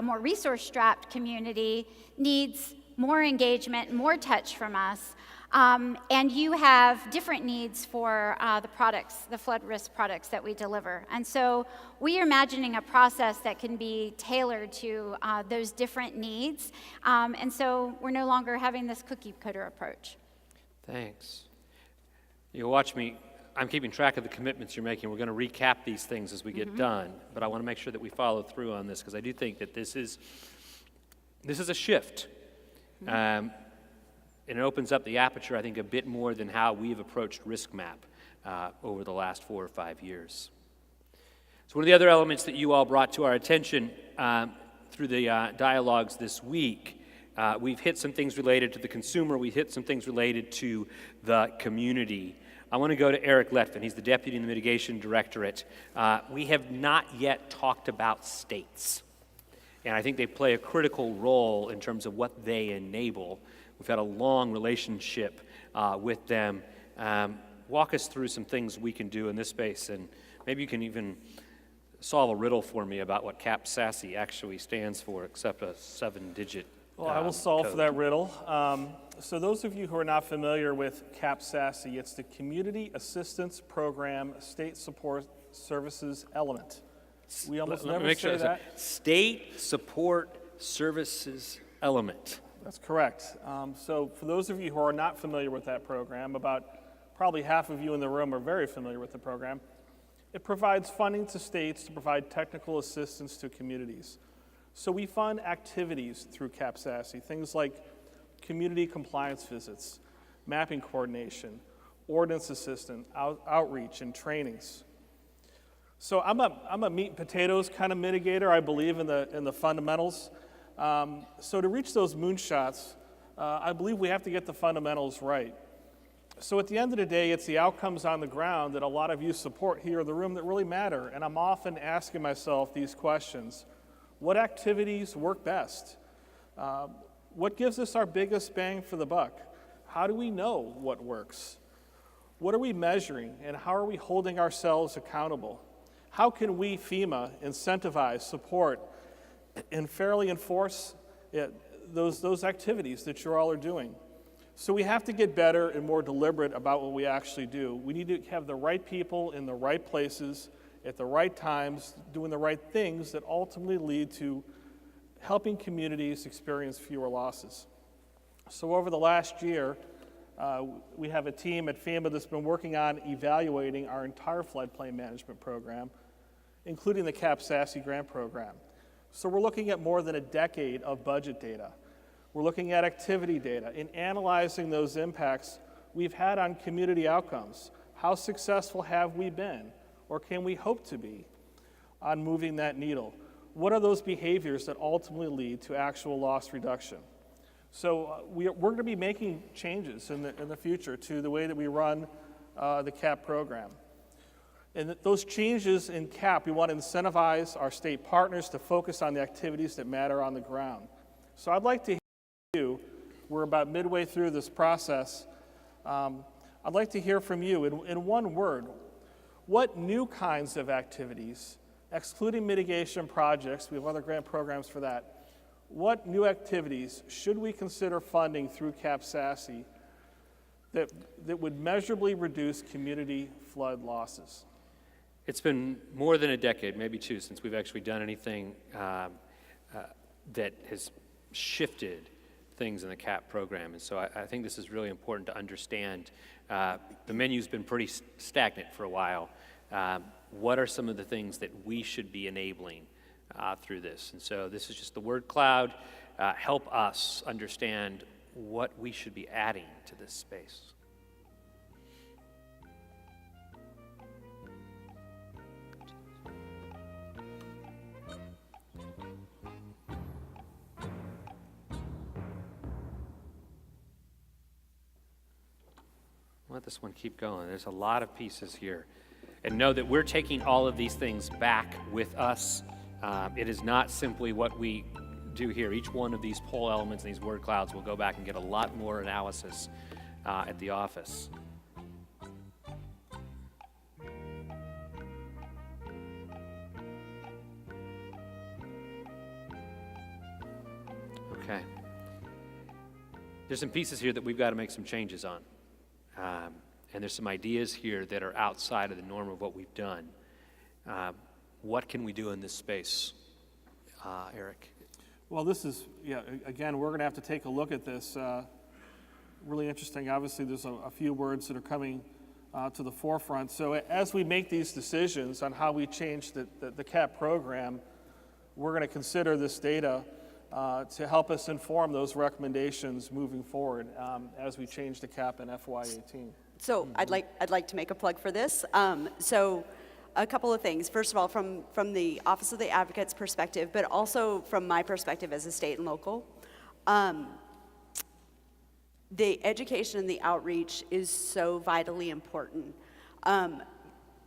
D: more resource-strapped community needs more engagement, more touch from us. And you have different needs for the products, the flood risk products that we deliver. And so we are imagining a process that can be tailored to those different needs. And so we're no longer having this cookie cutter approach.
A: Thanks. You'll watch me. I'm keeping track of the commitments you're making. We're going to recap these things as we get done. But I want to make sure that we follow through on this, because I do think that this is a shift. And it opens up the aperture, I think, a bit more than how we've approached risk map over the last 4 or 5 years. So one of the other elements that you all brought to our attention through the dialogues this week, we've hit some things related to the consumer, we've hit some things related to the community. I want to go to Eric Letvin. He's the Deputy in the Mitigation Directorate. We have not yet talked about states, and I think they play a critical role in terms of what they enable. We've had a long relationship with them. Walk us through some things we can do in this space, and maybe you can even solve a riddle for me about what CAP-SASE actually stands for, except a 7-digit
E: Well, I will solve
A: code.
E: for that riddle. So those of you who are not familiar with CAP-SASE, it's the Community Assistance Program State Support Services Element. We almost
A: Let me
E: never
A: make
E: say
A: sure.
E: that.
A: State Support Services Element.
E: That's correct. So for those of you who are not familiar with that program, about probably half of you in the room are very familiar with the program. It provides funding to states to provide technical assistance to communities. So we fund activities through CAP-SASE, things like community compliance visits, mapping coordination, ordinance assistance, outreach, and trainings. So I'm a meat and potatoes kind of mitigator. I believe in the fundamentals. So to reach those moonshots, I believe we have to get the fundamentals right. So at the end of the day, it's the outcomes on the ground that a lot of you support here in the room that really matter. And I'm often asking myself these questions. What activities work best? What gives us our biggest bang for the buck? How do we know what works? What are we measuring, and how are we holding ourselves accountable? How can we, FEMA, incentivize, support, and fairly enforce those activities that you all are doing? So we have to get better and more deliberate about what we actually do. We need to have the right people in the right places at the right times, doing the right things that ultimately lead to helping communities experience fewer losses. So over the last year, we have a team at FEMA that's been working on evaluating our entire floodplain management program, including the CAP SASE grant program. So we're looking at more than a decade of budget data. We're looking at activity data and analyzing those impacts we've had on community outcomes. How successful have we been, or can we hope to be, on moving that needle? What are those behaviors that ultimately lead to actual loss reduction? So we're going to be making changes in the future to the way that we run the CAP program. And those changes in CAP, we want to incentivize our state partners to focus on the activities that matter on the ground. So I'd like to hear from you. We're about midway through this process. I'd like to hear from you in one word. What new kinds of activities, excluding mitigation projects, we have other grant programs for that, what new activities should we consider funding through CAP SASE that would measurably reduce community flood losses?
A: It's been more than a decade, maybe two, since we've actually done anything that has shifted things in the CAP program. And so I think this is really important to understand. The menu's been pretty stagnant for a while. What are some of the things that we should be enabling through this? And so this is just the word cloud. Help us understand what we should be adding to this space. Let this one keep going. There's a lot of pieces here. And know that we're taking all of these things back with us. It is not simply what we do here. Each one of these poll elements and these word clouds will go back and get a lot more analysis at the office. Okay. There's some pieces here that we've got to make some changes on. And there's some ideas here that are outside of the norm of what we've done. What can we do in this space, Eric?
E: Well, this is, again, we're going to have to take a look at this. Really interesting. Obviously, there's a few words that are coming to the forefront. So as we make these decisions on how we change the CAP program, we're going to consider this data to help us inform those recommendations moving forward as we change the CAP in FY18.
C: So I'd like to make a plug for this. So a couple of things. First of all, from the Office of the Advocate's perspective, but also from my perspective as a state and local, the education and the outreach is so vitally important.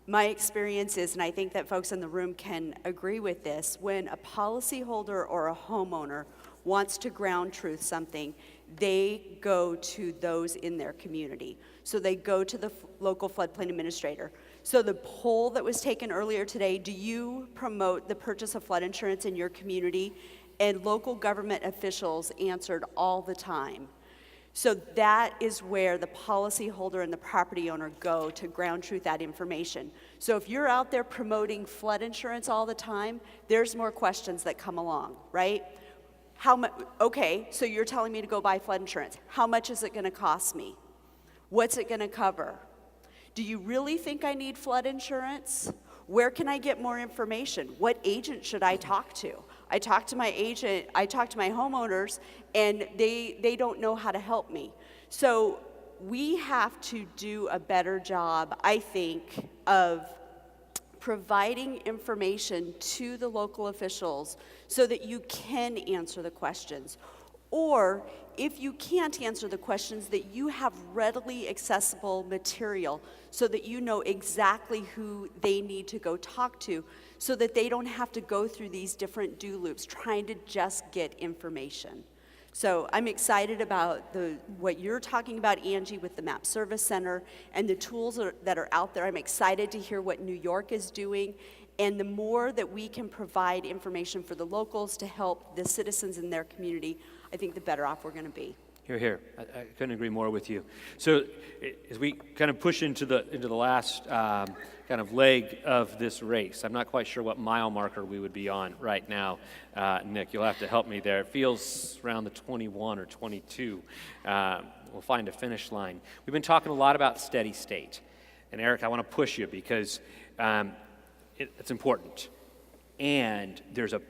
C: My experience is, and I think that folks in the room can agree with this, when a policyholder or a homeowner wants to ground truth something, they go to those in their community. So they go to the local floodplain administrator. So the poll that was taken earlier today, do you promote the purchase of flood insurance in your community? And local government officials answered all the time. So that is where the policyholder and the property owner go to ground truth that information. So if you're out there promoting flood insurance all the time, there's more questions that come along, right? Okay, so you're telling me to go buy flood insurance. How much is it going to cost me? What's it going to cover? Do you really think I need flood insurance? Where can I get more information? What agent should I talk to? I talk to my agent, I talk to my homeowners, and they don't know how to help me. So we have to do a better job, I think, of providing information to the local officials so that you can answer the questions. Or if you can't answer the questions, that you have readily accessible material so that you know exactly who they need to go talk to, so that they don't have to go through these different do loops trying to just get information. So I'm excited about what you're talking about, Angie, with the MAP Service Center and the tools that are out there. I'm excited to hear what New York is doing. And the more that we can provide information for the locals to help the citizens in their community, I think the better off we're going to be.
A: Here, here. I couldn't agree more with you. So as we kind of push into the last kind of leg of this race, I'm not quite sure what mile marker we would be on right now. Nick, you'll have to help me there. It feels around the 21 or 22. We'll find a finish line. We've been talking a lot about steady state. And Eric, I want to push you because it's important. And there's a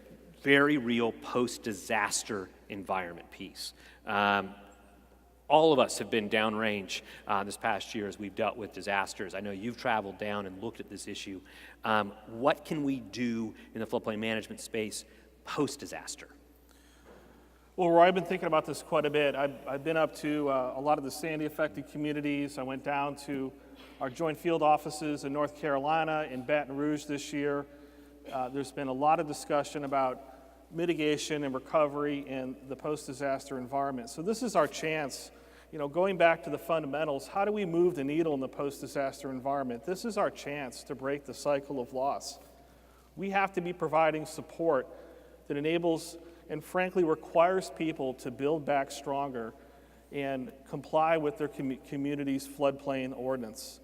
A: very real post-disaster environment piece. All of us have been downrange this past year as we've dealt with disasters. I know you've traveled down and looked at this issue. What can we do in the floodplain management space post-disaster?
E: Well, Roy, I've been thinking about this quite a bit. I've been up to a lot of the Sandy-affected communities. I went down to our joint field offices in North Carolina, in Baton Rouge this year. There's been a lot of discussion about mitigation and recovery in the post-disaster environment. So this is our chance, going back to the fundamentals, how do we move the needle in the post-disaster environment? This is our chance to break the cycle of loss. We have to be providing support that enables and frankly requires people to build back stronger and comply with their community's floodplain ordinance.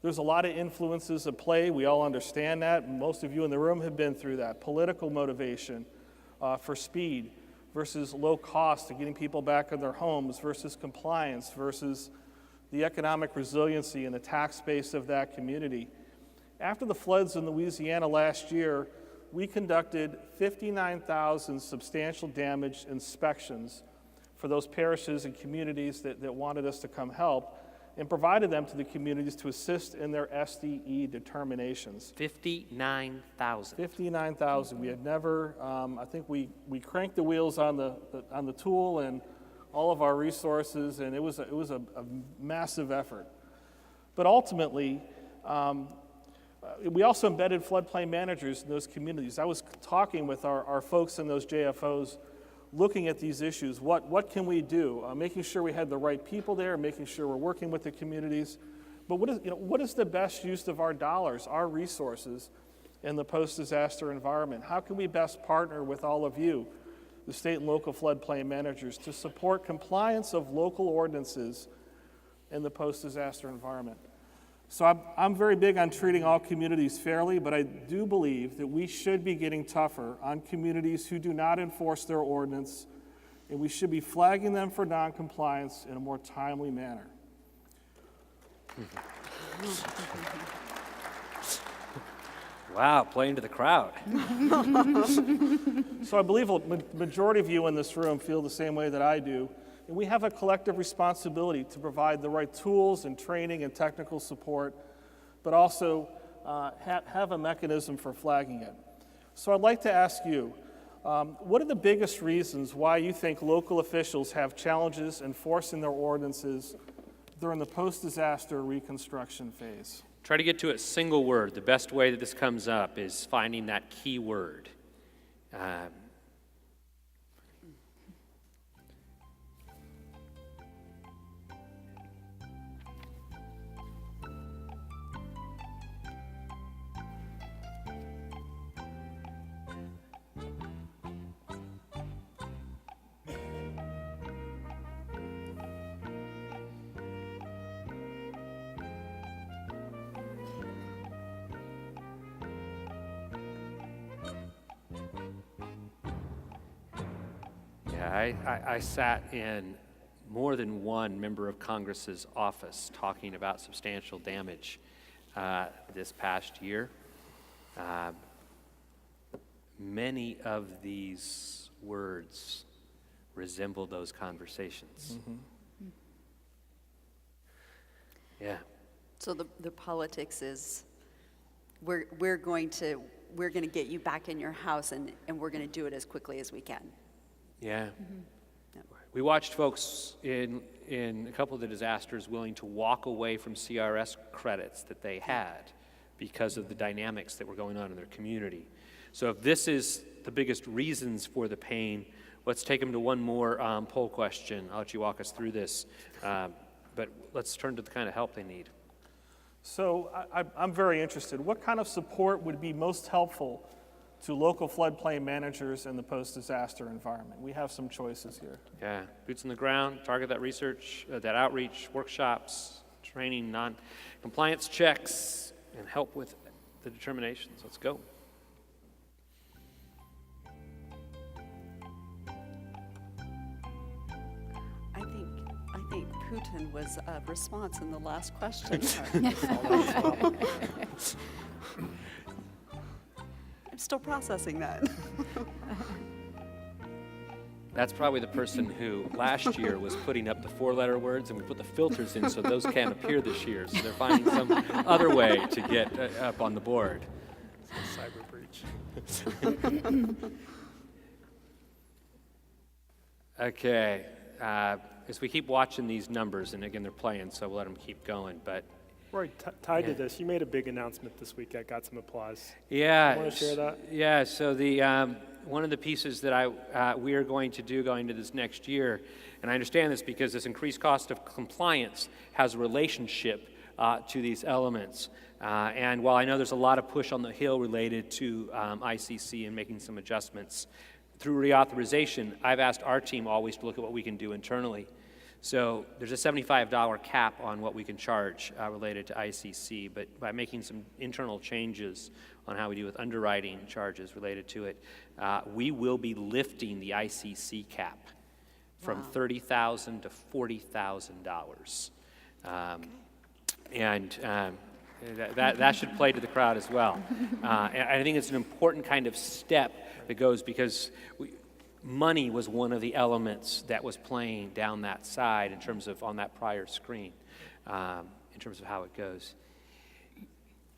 E: There's a lot of influences at play. We all understand that. Most of you in the room have been through that. Political motivation for speed versus low cost of getting people back in their homes versus compliance versus the economic resiliency and the tax base of that community. After the floods in Louisiana last year, we conducted 59,000 substantial damage inspections for those parishes and communities that wanted us to come help, and provided them to the communities to assist in their SDE determinations.
A: 59,000.
E: 59,000. We had never. I think we cranked the wheels on the tool and all of our resources, and it was a massive effort. But ultimately, we also embedded floodplain managers in those communities. I was talking with our folks in those JFOs, looking at these issues. What can we do? Making sure we had the right people there, making sure we're working with the communities. But what is the best use of our dollars, our resources in the post-disaster environment? How can we best partner with all of you, the state and local floodplain managers, to support compliance of local ordinances in the post-disaster environment? So I'm very big on treating all communities fairly, but I do believe that we should be getting tougher on communities who do not enforce their ordinance, and we should be flagging them for noncompliance in a more timely manner.
A: Wow, playing to the crowd.
E: So I believe a majority of you in this room feel the same way that I do. And we have a collective responsibility to provide the right tools and training and technical support, but also have a mechanism for flagging it. So I'd like to ask you, what are the biggest reasons why you think local officials have challenges enforcing their ordinances during the post-disaster reconstruction phase?
A: Try to get to a single word. The best way that this comes up is finding that key word. I sat in more than one member of Congress's office talking about substantial damage this past year. Many of these words resemble those conversations. Mm-hmm. Yeah.
C: So the politics is we're going to get you back in your house, and we're going to do it as quickly as we can.
A: Yeah.
C: Mm-hmm. Yep.
A: We watched folks in a couple of the disasters willing to walk away from CRS credits that they had because of the dynamics that were going on in their community. So if this is the biggest reasons for the pain, let's take them to one more poll question. I'll let you walk us through this, but let's turn to the kind of help they need.
E: So I'm very interested. What kind of support would be most helpful to local floodplain managers in the post-disaster environment? We have some choices here.
A: Yeah, boots on the ground, target that research, that outreach, workshops, training, non-compliance checks, and help with the determinations. Let's go.
C: I think Putin was a response in the last question. I'm still processing that.
A: That's probably the person who last year was putting up the 4-letter words, and we put the filters in so those can't appear this year. So they're finding some other way to get up on the board.
B: It's a cyber breach.
A: Okay. As we keep watching these numbers, and again, they're playing, so we'll let them keep going, but
B: Roy, tied to this, you made a big announcement this week that got some applause.
A: yeah.
B: You want to share that?
A: Yeah, so the one of the pieces that we are going to do going into this next year, and I understand this because this increased cost of compliance has a relationship to these elements. And while I know there's a lot of push on the Hill related to ICC and making some adjustments, through reauthorization, I've asked our team always to look at what we can do internally. So there's a $75 cap on what we can charge related to ICC, but by making some internal changes on how we deal with underwriting charges related to it, we will be lifting the ICC cap from $30,000 to $40,000. And that should play to the crowd as well. And I think it's an important kind of step that goes because money was one of the elements that was playing down that side in terms of on that prior screen, in terms of how it goes.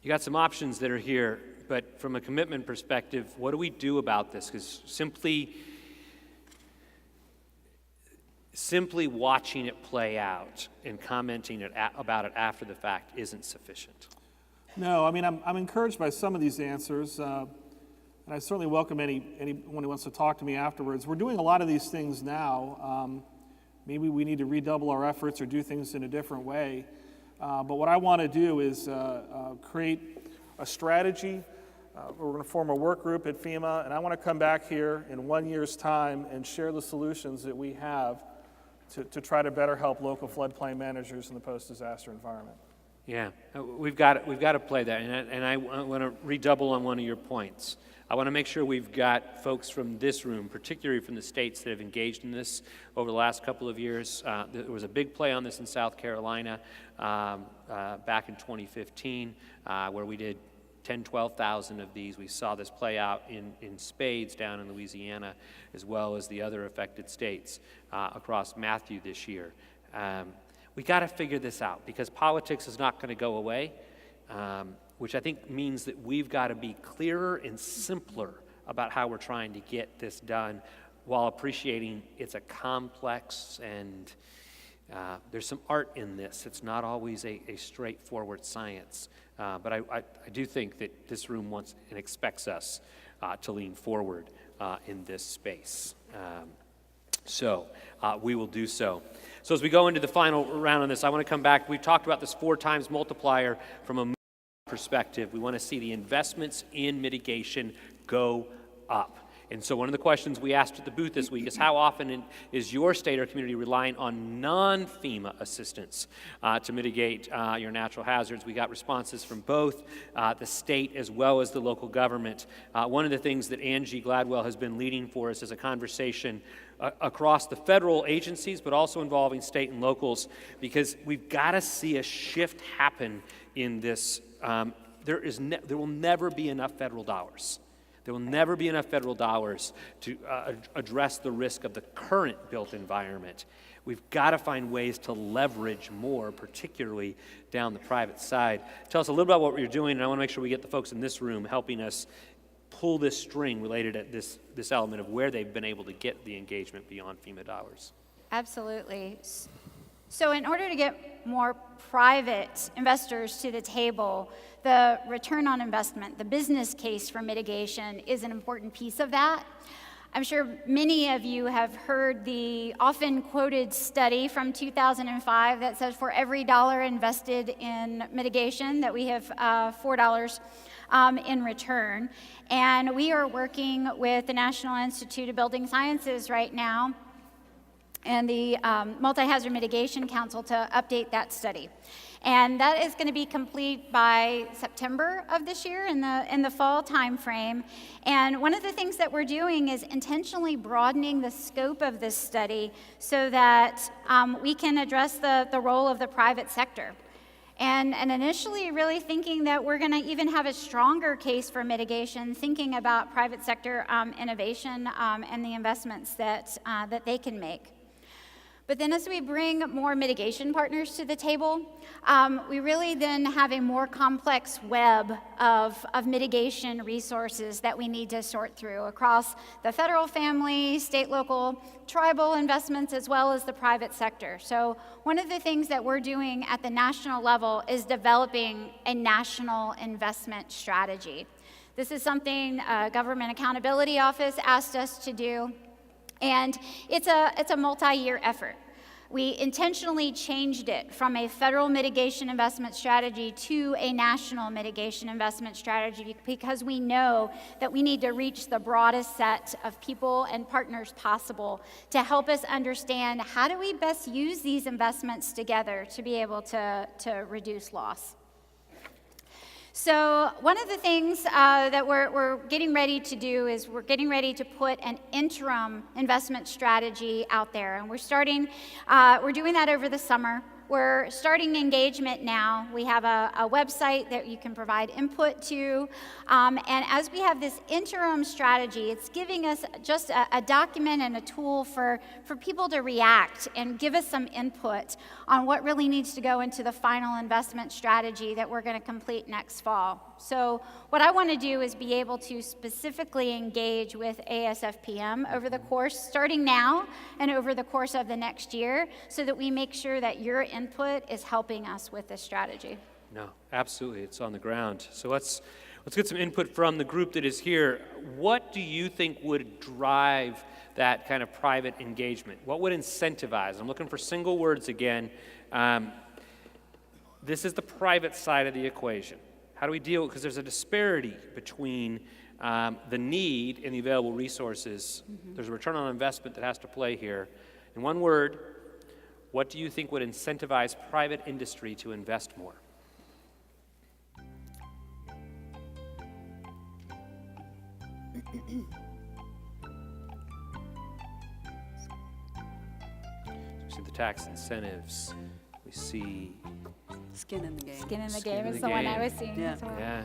A: You got some options that are here, but from a commitment perspective, what do we do about this? Because simply watching it play out and commenting about it after the fact isn't sufficient.
E: No, I mean, I'm encouraged by some of these answers, and I certainly welcome anyone who wants to talk to me afterwards. We're doing a lot of these things now. Maybe we need to redouble our efforts or do things in a different way. But what I want to do is create a strategy. We're going to form a work group at FEMA, and I want to come back here in 1 year's time and share the solutions that we have to try to better help local floodplain managers in the post-disaster environment.
A: Yeah, we've got to play that, and I want to redouble on one of your points. I want to make sure we've got folks from this room, particularly from the states that have engaged in this over the last couple of years. There was a big play on this in South Carolina back in 2015, where we did 10, 12,000 of these. We saw this play out in spades down in Louisiana, as well as the other affected states across Matthew this year. We got to figure this out because politics is not going to go away, which I think means that we've got to be clearer and simpler about how we're trying to get this done while appreciating it's a complex and there's some art in this. It's not always a straightforward science. But I do think that this room wants and expects us to lean forward in this space. So we will do so. So as we go into the final round on this, I want to come back. We've talked about this 4 times multiplier from a perspective. We want to see the investments in mitigation go up. And so one of the questions we asked at the booth this week is how often is your state or community relying on non-FEMA assistance to mitigate your natural hazards? We got responses from both the state as well as the local government. One of the things that Angie Gladwell has been leading for us is a conversation across the federal agencies, but also involving state and locals, because we've got to see a shift happen in this. There will never be enough federal dollars. There will never be enough federal dollars to address the risk of the current built environment. We've got to find ways to leverage more, particularly down the private side. Tell us a little about what you're doing, and I want to make sure we get the folks in this room helping us pull this string related to this element of where they've been able to get the engagement beyond FEMA dollars.
D: Absolutely. So in order to get more private investors to the table, the return on investment, the business case for mitigation is an important piece of that. I'm sure many of you have heard the often quoted study from 2005 that says for every dollar invested in mitigation that we have $4 in return. And we are working with the National Institute of Building Sciences right now and the Multi-Hazard Mitigation Council to update that study. And that is going to be complete by September of this year in the fall timeframe. And one of the things that we're doing is intentionally broadening the scope of this study so that we can address the role of the private sector. And initially really thinking that we're going to even have a stronger case for mitigation, thinking about private sector innovation and the investments that they can make. But then as we bring more mitigation partners to the table, we really then have a more complex web of mitigation resources that we need to sort through across the federal family, state, local, tribal investments, as well as the private sector. So one of the things that we're doing at the national level is developing a national investment strategy. This is something Government Accountability Office asked us to do. And it's a multi-year effort. We intentionally changed it from a federal mitigation investment strategy to a national mitigation investment strategy because we know that we need to reach the broadest set of people and partners possible to help us understand how do we best use these investments together to be able to reduce loss. So one of the things that we're getting ready to do is we're getting ready to put an interim investment strategy out there. And we're doing that over the summer. We're starting engagement now. We have a website that you can provide input to. And as we have this interim strategy, it's giving us just a document and a tool for people to react and give us some input on what really needs to go into the final investment strategy that we're going to complete next fall. So what I want to do is be able to specifically engage with ASFPM over the course, starting now and over the course of the next year, so that we make sure that your input is helping us with this strategy.
A: No, absolutely, it's on the ground. So let's get some input from the group that is here. What do you think would drive that kind of private engagement? What would incentivize? I'm looking for single words again. This is the private side of the equation. How do we deal? Because there's a disparity between the need and the available resources. Mm-hmm. There's a return on investment that has to play here. In one word, what do you think would incentivize private industry to invest more? We see the tax incentives. We see
C: Skin in the game.
D: Skin in the
A: Skin
D: game
A: in
D: is
A: the
D: the one
A: game.
D: I was seeing
C: Yeah.
D: as well.
A: Yeah.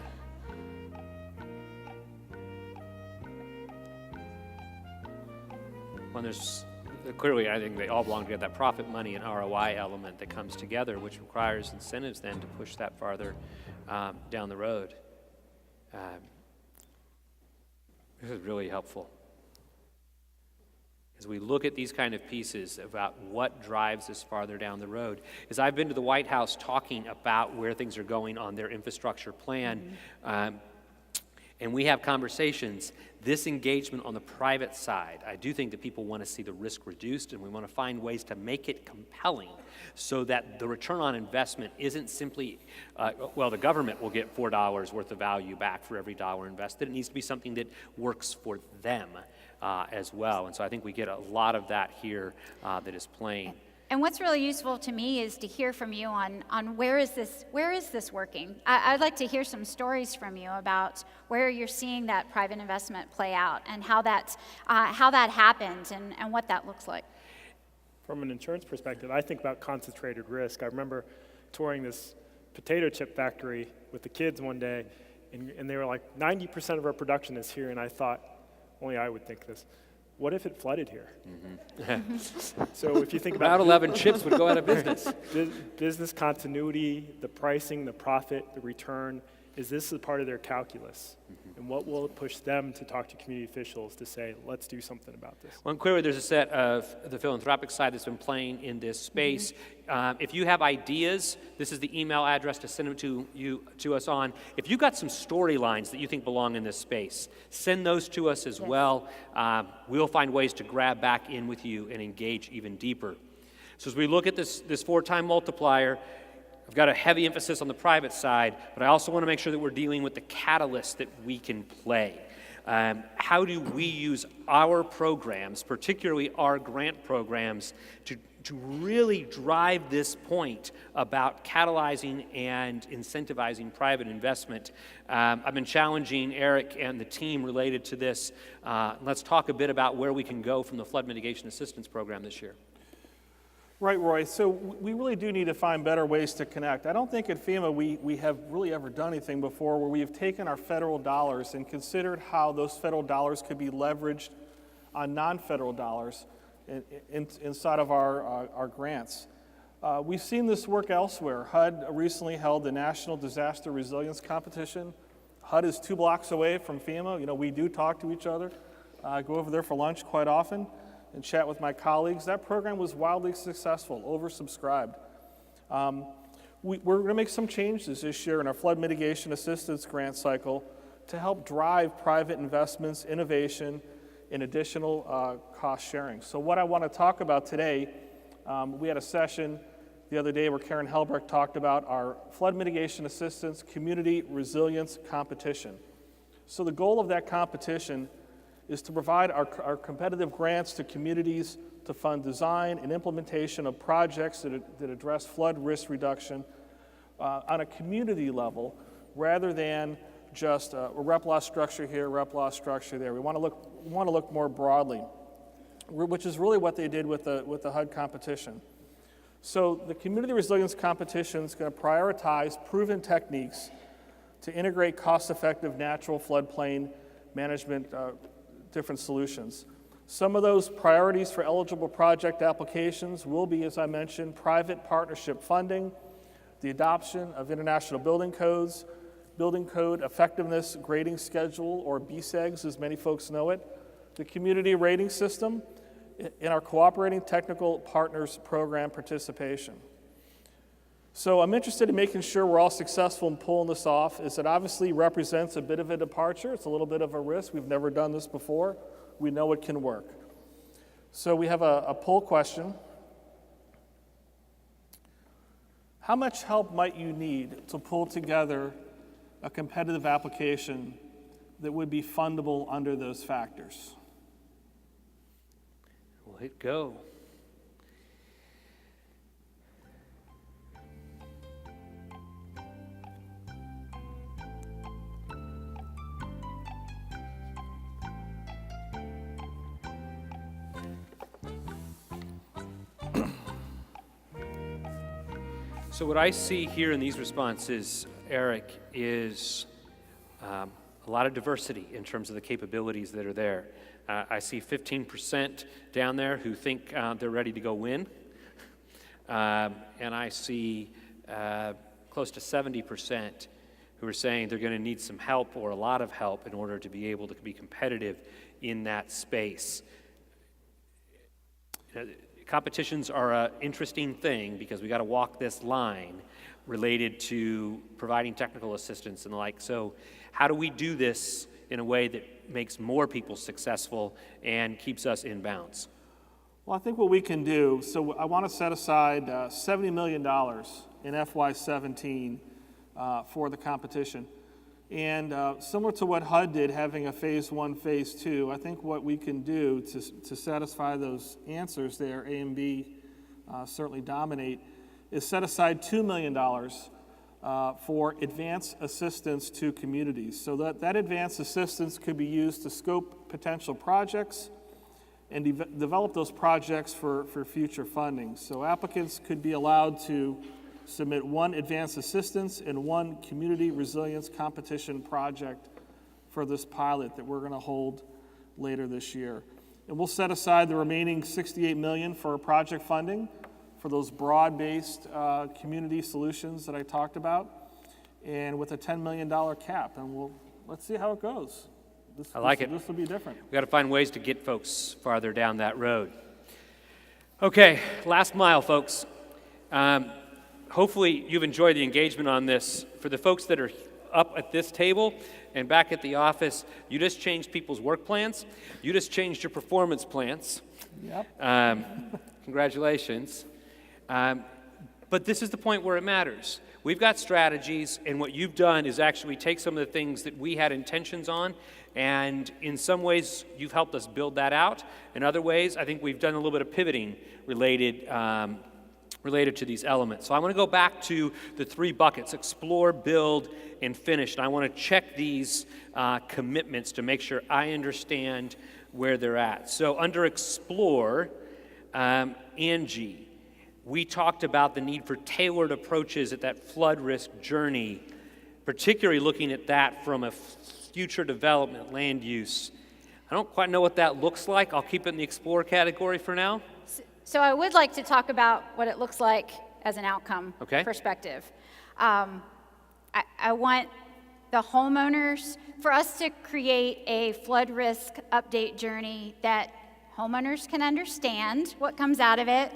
A: Well, there's clearly, I think they all belong together, that profit, money, and ROI element that comes together, which requires incentives then to push that farther down the road. This is really helpful. As we look at these kind of pieces about what drives us farther down the road, as I've been to the White House talking about where things are going on their infrastructure plan, and we have conversations, this engagement on the private side, I do think that people want to see the risk reduced, and we want to find ways to make it compelling so that the return on investment isn't simply, the government will get $4 worth of value back for every dollar invested. It needs to be something that works for them as well. And so I think we get a lot of that here that is playing.
D: And what's really useful to me is to hear from you on where is this working? I'd like to hear some stories from you about where you're seeing that private investment play out and how that happens and what that looks like.
B: From an insurance perspective, I think about concentrated risk. I remember touring this potato chip factory with the kids one day, and they were like, 90% of our production is here, and I thought, only I would think this. What if it flooded here? Mm-hmm. So if you think about
A: 11 chips would go out of business.
B: Business continuity, the pricing, the profit, the return, is this a part of their calculus? Mm-hmm. And what will push them to talk to community officials to say, let's do something about this?
A: Well, clearly there's a set of the philanthropic side that's been playing in this space. If you have ideas, this is the email address to send them to us on. If you've got some storylines that you think belong in this space, send those to us as well. We'll find ways to grab back in with you and engage even deeper. So as we look at this 4-time multiplier, I've got a heavy emphasis on the private side, but I also want to make sure that we're dealing with the catalyst that we can play. How do we use our programs, particularly our grant programs, to really drive this point about catalyzing and incentivizing private investment? I've been challenging Eric and the team related to this. Let's talk a bit about where we can go from the Flood Mitigation Assistance Program this year.
E: Right, Roy. So we really do need to find better ways to connect. I don't think at FEMA we have really ever done anything before where we have taken our federal dollars and considered how those federal dollars could be leveraged on non-federal dollars inside of our grants. We've seen this work elsewhere. HUD recently held the National Disaster Resilience Competition. HUD is 2 blocks away from FEMA. You know, we do talk to each other. I go over there for lunch quite often and chat with my colleagues. That program was wildly successful, oversubscribed. We're going to make some changes this year in our flood mitigation assistance grant cycle to help drive private investments, innovation, and additional cost sharing. So what I want to talk about today, we had a session the other day where Karen Helbrecht talked about our flood mitigation assistance community resilience competition. So the goal of that competition is to provide our competitive grants to communities to fund design and implementation of projects that address flood risk reduction on a community level rather than just a rep law structure here, rep law structure there. We want to look more broadly, which is really what they did with the HUD competition. So the community resilience competition is going to prioritize proven techniques to integrate cost-effective natural floodplain management different solutions. Some of those priorities for eligible project applications will be, as I mentioned, private partnership funding, the adoption of international building codes, building code effectiveness grading schedule, or BSEGs as many folks know it, the community rating system, and our cooperating technical partners program participation. So I'm interested in making sure we're all successful in pulling this off, as it obviously represents a bit of a departure. It's a little bit of a risk. We've never done this before. We know it can work. So we have a poll question. How much help might you need to pull together a competitive application that would be fundable under those factors?
A: We'll hit go. So what I see here in these responses, Eric, is a lot of diversity in terms of the capabilities that are there. I see 15% down there who think they're ready to go win. And I see close to 70% who are saying they're going to need some help or a lot of help in order to be able to be competitive in that space. Competitions are an interesting thing because we got to walk this line related to providing technical assistance and the like. So how do we do this in a way that makes more people successful and keeps us in bounds?
E: Well, I think what we can do, so I want to set aside $70 million in FY17 for the competition. And similar to what HUD did, having a phase 1, phase 2, I think what we can do to satisfy those answers there, A and B certainly dominate, is set aside $2 million for advanced assistance to communities. So that advanced assistance could be used to scope potential projects and develop those projects for future funding. So applicants could be allowed to submit 1 advanced assistance and 1 community resilience competition project for this pilot that we're going to hold later this year. And we'll set aside the remaining $68 million for project funding for those broad-based community solutions that I talked about, and with a $10 million cap. And we'll let's see how it goes.
A: I like it.
E: This will be different.
A: We've got to find ways to get folks farther down that road. Okay, last mile, folks. Hopefully you've enjoyed the engagement on this. For the folks that are up at this table and back at the office, you just changed people's work plans. You just changed your performance plans.
E: Yep.
A: Congratulations. But this is the point where it matters. We've got strategies, and what you've done is actually take some of the things that we had intentions on, and in some ways, you've helped us build that out. In other ways, I think we've done a little bit of pivoting related to these elements. So I want to go back to the 3 buckets: explore, build, and finish. And I want to check these commitments to make sure I understand where they're at. So under explore, Angie, we talked about the need for tailored approaches at that flood risk journey, particularly looking at that from a future development, land use. I don't quite know what that looks like. I'll keep it in the explore category for now.
D: So I would like to talk about what it looks like as an outcome perspective. I want the homeowners, for us to create a flood risk update journey that homeowners can understand what comes out of it,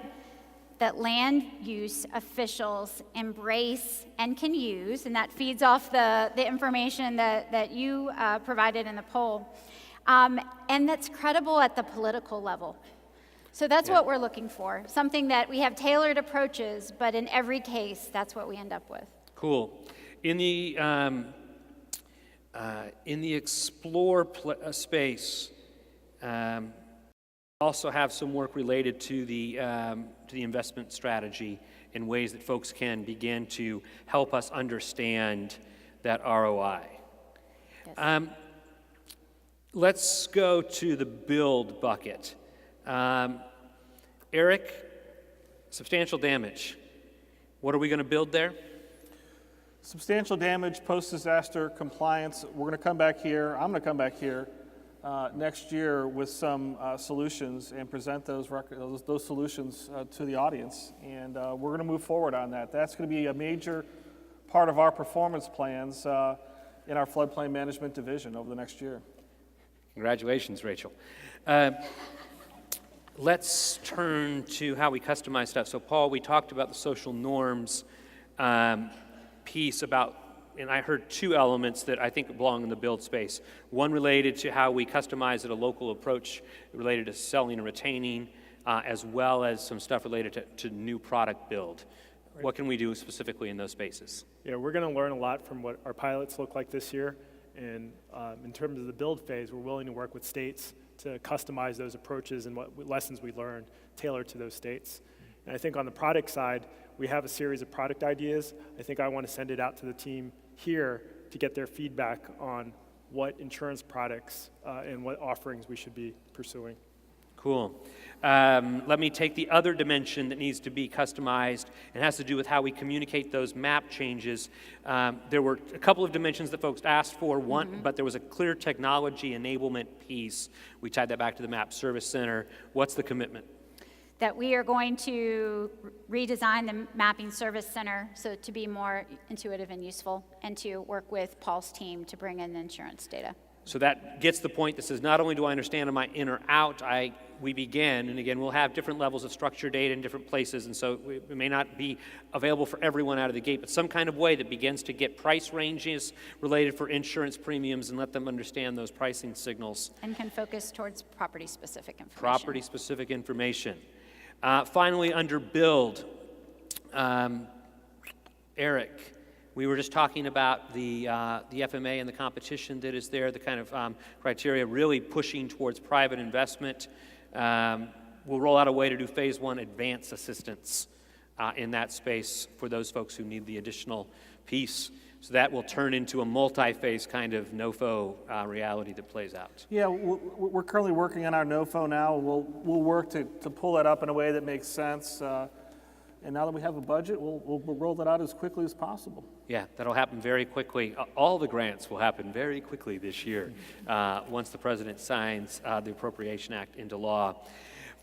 D: that land use officials embrace and can use, and that feeds off the information that you provided in the poll, and that's credible at the political level. So that's what we're looking for, something that we have tailored approaches, but in every case, that's what we end up with.
A: Cool. In the explore space, also have some work related to the investment strategy in ways that folks can begin to help us understand that ROI.
D: Yes.
A: Let's go to the build bucket. Eric, substantial damage. What are we going to build there?
E: Substantial damage, post-disaster compliance. We're going to come back here. I'm going to come back here next year with some solutions and present those solutions to the audience. And we're going to move forward on that. That's going to be a major part of our performance plans in our floodplain management division over the next year.
A: Congratulations, Rachel. Let's turn to how we customize stuff. So, Paul, we talked about the social norms piece about, and I heard 2 elements that I think belong in the build space. One related to how we customize it, a local approach related to selling and retaining, as well as some stuff related to new product build. Right. What can we do specifically in those spaces?
B: Yeah, we're going to learn a lot from what our pilots look like this year. And in terms of the build phase, we're willing to work with states to customize those approaches and what lessons we learn tailored to those states. And I think on the product side, we have a series of product ideas. I think I want to send it out to the team here to get their feedback on what insurance products and what offerings we should be pursuing.
A: Cool. Let me take the other dimension that needs to be customized, and has to do with how we communicate those map changes. There were a couple of dimensions that folks asked for, but there was a clear technology enablement piece. We tied that back to the Map Service Center. What's the commitment?
D: That we are going to redesign the Mapping Service Center so to be more intuitive and useful, and to work with Paul's team to bring in insurance data.
A: So that gets the point that says, not only do I understand, am I in or out, we begin, and again, we'll have different levels of structured data in different places, and so it may not be available for everyone out of the gate, but some kind of way that begins to get price ranges related for insurance premiums and let them understand those pricing signals.
D: And can focus towards property-specific information.
A: Property-specific information. Finally, under build, Eric, we were just talking about the FMA and the competition that is there, the kind of criteria really pushing towards private investment. We'll roll out a way to do phase 1 advance assistance in that space for those folks who need the additional piece. So that will turn into a multi-phase kind of NOFO reality that plays out.
E: Yeah, we're currently working on our NOFO now. We'll work to pull that up in a way that makes sense. And now that we have a budget, we'll roll that out as quickly as possible.
A: Yeah, that'll happen very quickly. All the grants will happen very quickly this year once the president signs the Appropriation Act into law.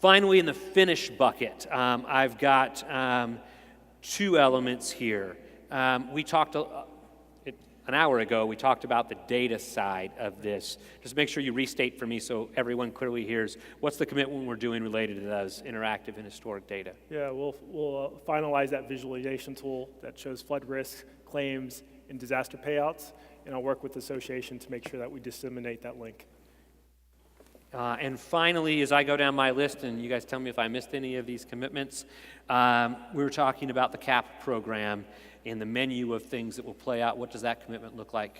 A: Finally, in the finish bucket, I've got 2 elements here. We talked, an hour ago, we talked about the data side of this. Just make sure you restate for me so everyone clearly hears what's the commitment we're doing related to those interactive and historic data.
B: Yeah, we'll finalize that visualization tool that shows flood risk, claims, and disaster payouts, and I'll work with the association to make sure that we disseminate that link.
A: And finally, as I go down my list, and you guys tell me if I missed any of these commitments, we were talking about the CAP program and the menu of things that will play out. What does that commitment look like?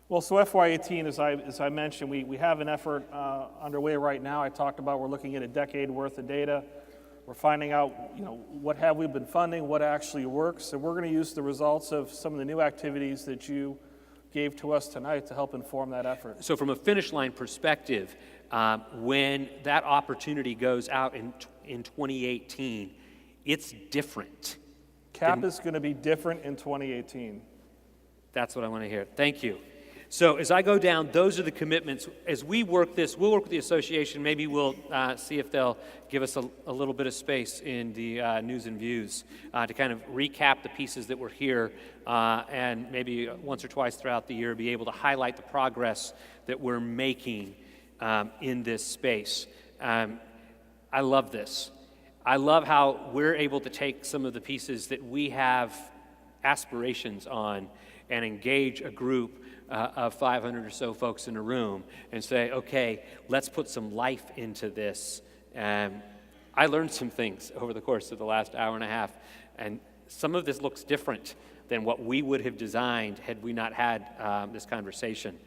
E: Well, so FY18, as I mentioned, we have an effort underway right now. I talked about we're looking at a decade worth of data. We're finding out, what have we been funding, what actually works, and we're going to use the results of some of the new activities that you gave to us tonight to help inform that effort.
A: So from a finish line perspective, when that opportunity goes out in 2018, it's different.
E: CAP is going to be different in 2018.
A: That's what I want to hear. Thank you. So as I go down, those are the commitments. As we work this, we'll work with the association. Maybe we'll see if they'll give us a little bit of space in the news and views to kind of recap the pieces that were here and maybe once or twice throughout the year be able to highlight the progress that we're making in this space. I love this. I love how we're able to take some of the pieces that we have aspirations on and engage a group of 500 or so folks in a room and say, okay, let's put some life into this. I learned some things over the course of the last hour and a half, and some of this looks different than what we would have designed had we not had this conversation.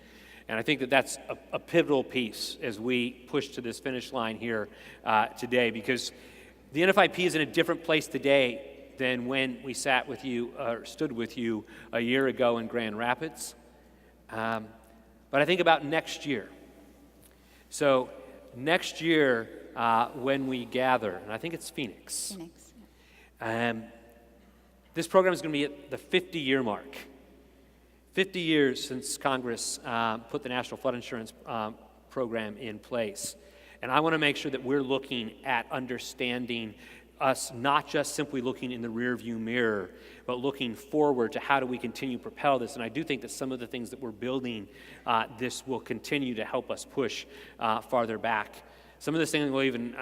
A: And I think that that's a pivotal piece as we push to this finish line here today, because the NFIP is in a different place today than when we sat with you or stood with you a year ago in Grand Rapids. But I think about next year. So next year when we gather, and I think it's Phoenix. This program is going to be at the 50-year mark. 50 years since Congress put the National Flood Insurance Program in place. And I want to make sure that we're looking at understanding us not just simply looking in the rearview mirror, but looking forward to how do we continue to propel this. And I do think that some of the things that we're building, this will continue to help us push farther back. Some of this things will even,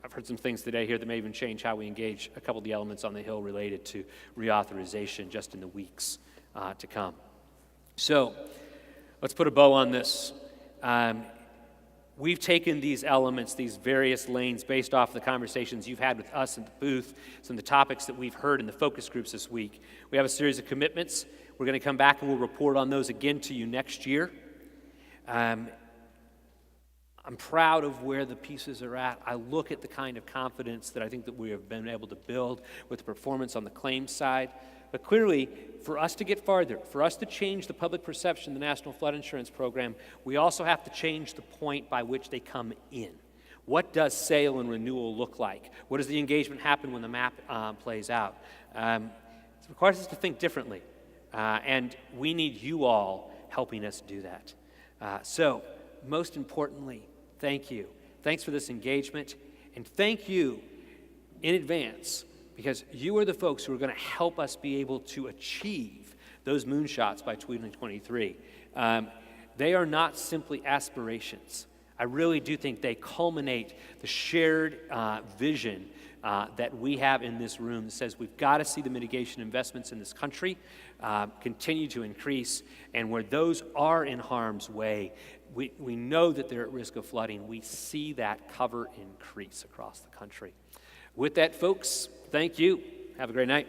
A: I've heard some things today here that may even change how we engage a couple of the elements on the Hill related to reauthorization just in the weeks to come. So let's put a bow on this. We've taken these elements, these various lanes, based off the conversations you've had with us in the booth, some of the topics that we've heard in the focus groups this week. We have a series of commitments. We're going to come back and we'll report on those again to you next year. I'm proud of where the pieces are at. I look at the kind of confidence that I think that we have been able to build with the performance on the claims side. But clearly, for us to get farther, for us to change the public perception of the National Flood Insurance Program, we also have to change the point by which they come in. What does sale and renewal look like? What does the engagement happen when the map plays out? It requires us to think differently, and we need you all helping us do that. So, most importantly, thank you. Thanks for this engagement, and thank you in advance, because you are the folks who are going to help us be able to achieve those moonshots by 2023. They are not simply aspirations. I really do think they culminate the shared vision that we have in this room that says we've got to see the mitigation investments in this country continue to increase, and where those are in harm's way, we know that they're at risk of flooding. We see that cover increase across the country. With that, folks, thank you. Have a great night.